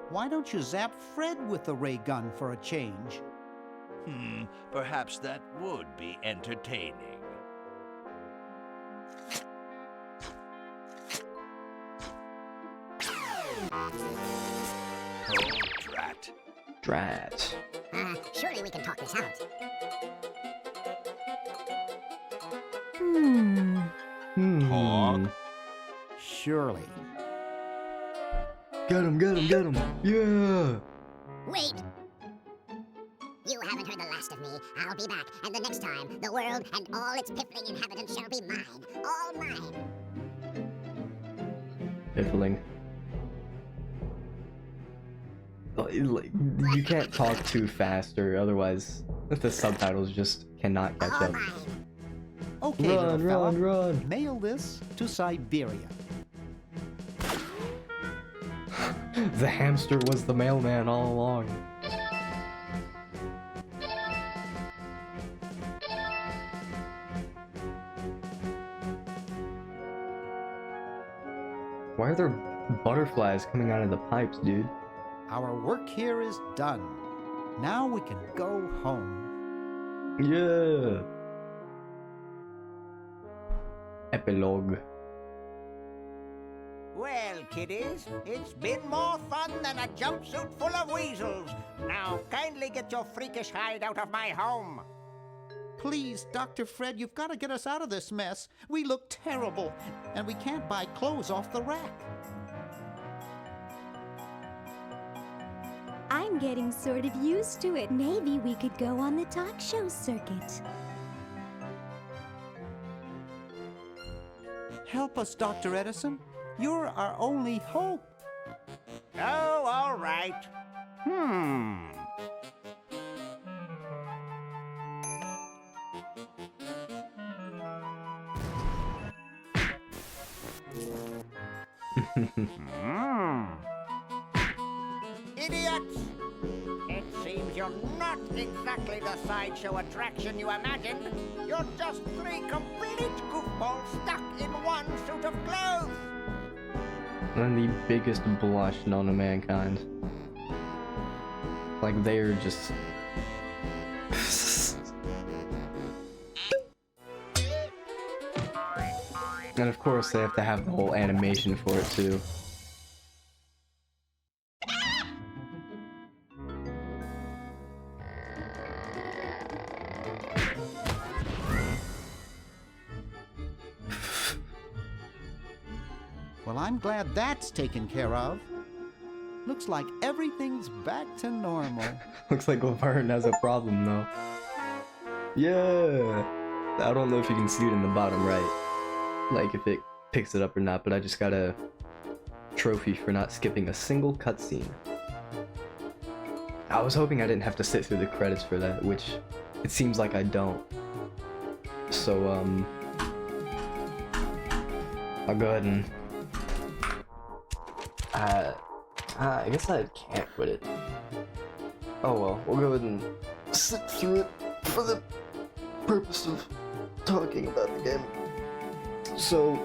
Why don't you zap Fred with the ray gun for a change? Perhaps that would be entertaining. Oh, drat. Drat. Surely we can talk this out. Talk? Surely. Get him, get him, get him. Yeah. Wait! You haven't heard the last of me. I'll be back, and the next time, the world and all its piffling inhabitants shall be mine. All mine. Piffling. like, you can't talk too fast, or otherwise the subtitles just cannot catch up. Okay, Run, little fella. run. Mail this to Siberia. The hamster was the mailman all along. Why are there butterflies coming out of the pipes, dude? Our work here is done. Now we can go home. Yeah. Epilogue. Well, kiddies, it's been more fun than a jumpsuit full of weasels. Now, kindly get your freakish hide out of my home. Please, Dr. Fred, you've got to get us out of this mess. We look terrible, and we can't buy clothes off the rack. I'm getting sort of used to it. Maybe we could go on the talk show circuit. Help us, Dr. Edison. You're our only hope. Oh, all right. Idiots! It seems you're not exactly the sideshow attraction you imagined. You're just three complete goofballs stuck in one suit of clothes. And the biggest blush known to mankind. Like, they're just... And of course they have to have the whole animation for it too. Well, I'm glad that's taken care of. Looks like everything's back to normal. Looks like Laverne has a problem though. Yeah! I don't know if you can see it in the bottom right, like if it picks it up or not, but I just got a trophy for not skipping a single cutscene. I was hoping I didn't have to sit through the credits for that, which it seems like I don't. So, I'll go ahead and... I guess I can't quit it. Oh well, we'll go ahead and sit through it for the purpose of talking about the game. So,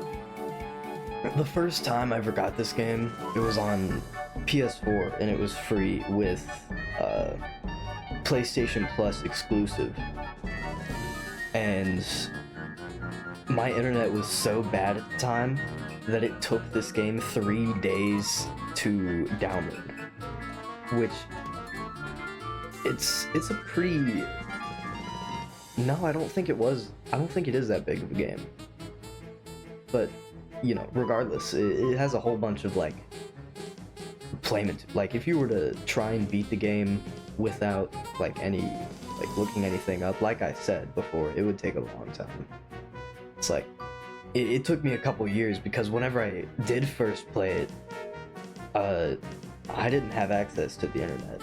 the first time I ever got this game, it was on PS4 and it was free with PlayStation Plus exclusive. And my internet was so bad at the time that it took this game 3 days to download, which it's a pretty... No, I don't think it is that big of a game. But, you know, regardless, it has a whole bunch of, like, like, if you were to try and beat the game without, like, looking anything up, like I said before, it would take a long time. It's like, it took me a couple years, because whenever I did first play it, I didn't have access to the internet.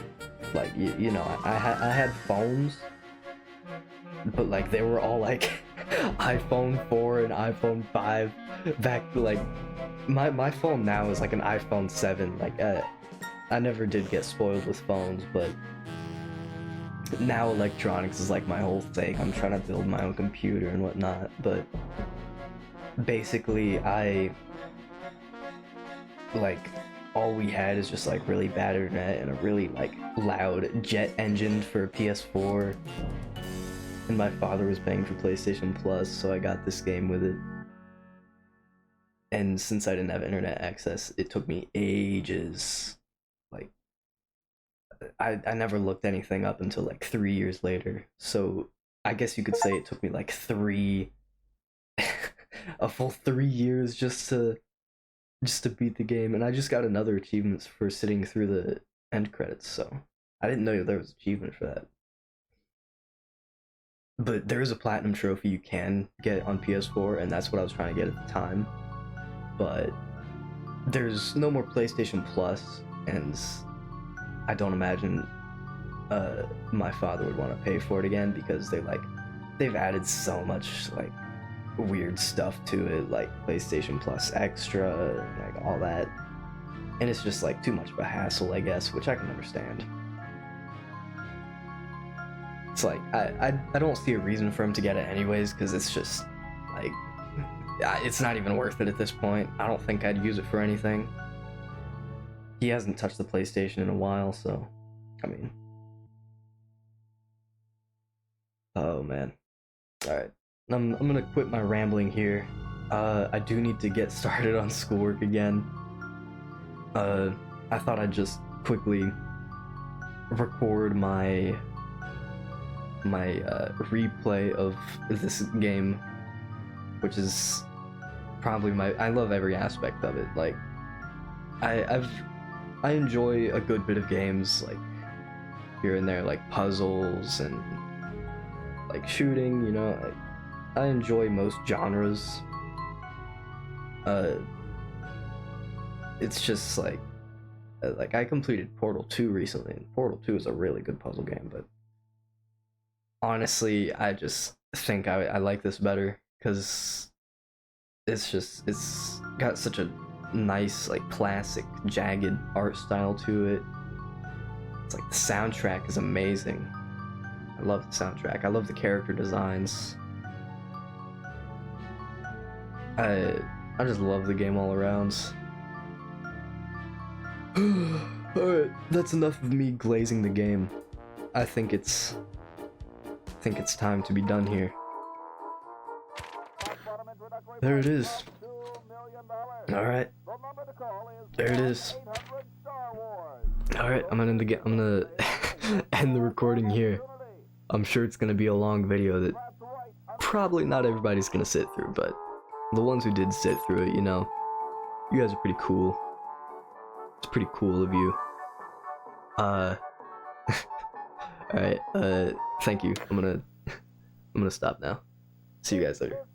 Like, you know, I had phones, but, like, they were all, like, iPhone 4 and iPhone 5 back, like, my phone now is, like, an iPhone 7, like, I never did get spoiled with phones, but now electronics is, like, my whole thing. I'm trying to build my own computer and whatnot, but basically, all we had is just, like, really bad internet and a really, like, loud jet engine for PS4. And my father was paying for PlayStation Plus, so I got this game with it. And since I didn't have internet access, it took me ages. Like, I never looked anything up until, like, 3 years later. So I guess you could say it took me, like, a full 3 years just to beat the game. And I just got another achievement for sitting through the end credits, so I didn't know there was an achievement for that. But there is a platinum trophy you can get on PS4, and that's what I was trying to get at the time. But there's no more PlayStation Plus, and I don't imagine my father would want to pay for it again, because they've added so much like weird stuff to it, like PlayStation Plus Extra, like all that, and it's just like too much of a hassle, I guess, which I can understand. It's like I don't see a reason for him to get it anyways, because it's just like it's not even worth it at this point. I don't think I'd use it for anything. He hasn't touched the PlayStation in a while, so I mean, oh man. All right, I'm gonna quit my rambling here. I do need to get started on schoolwork again. I thought I'd just quickly record my replay of this game, which is probably I love every aspect of it. Like, I enjoy a good bit of games, like here and there, like puzzles and like shooting, you know. I enjoy most genres. It's just like I completed Portal 2 recently, and Portal 2 is a really good puzzle game, but honestly, I just think I like this better, because it's got such a nice, like, classic, jagged art style to it. It's like the soundtrack is amazing. I love the soundtrack. I love the character designs. I just love the game all around. Alright, that's enough of me glazing the game. I think it's time to be done here. There it is. Alright. There it is. Alright, I'm gonna end the recording here. I'm sure it's gonna be a long video that probably not everybody's gonna sit through, but the ones who did sit through it, you know, you guys are pretty cool. It's pretty cool of you. Alright, thank you. I'm gonna stop now. See you guys later.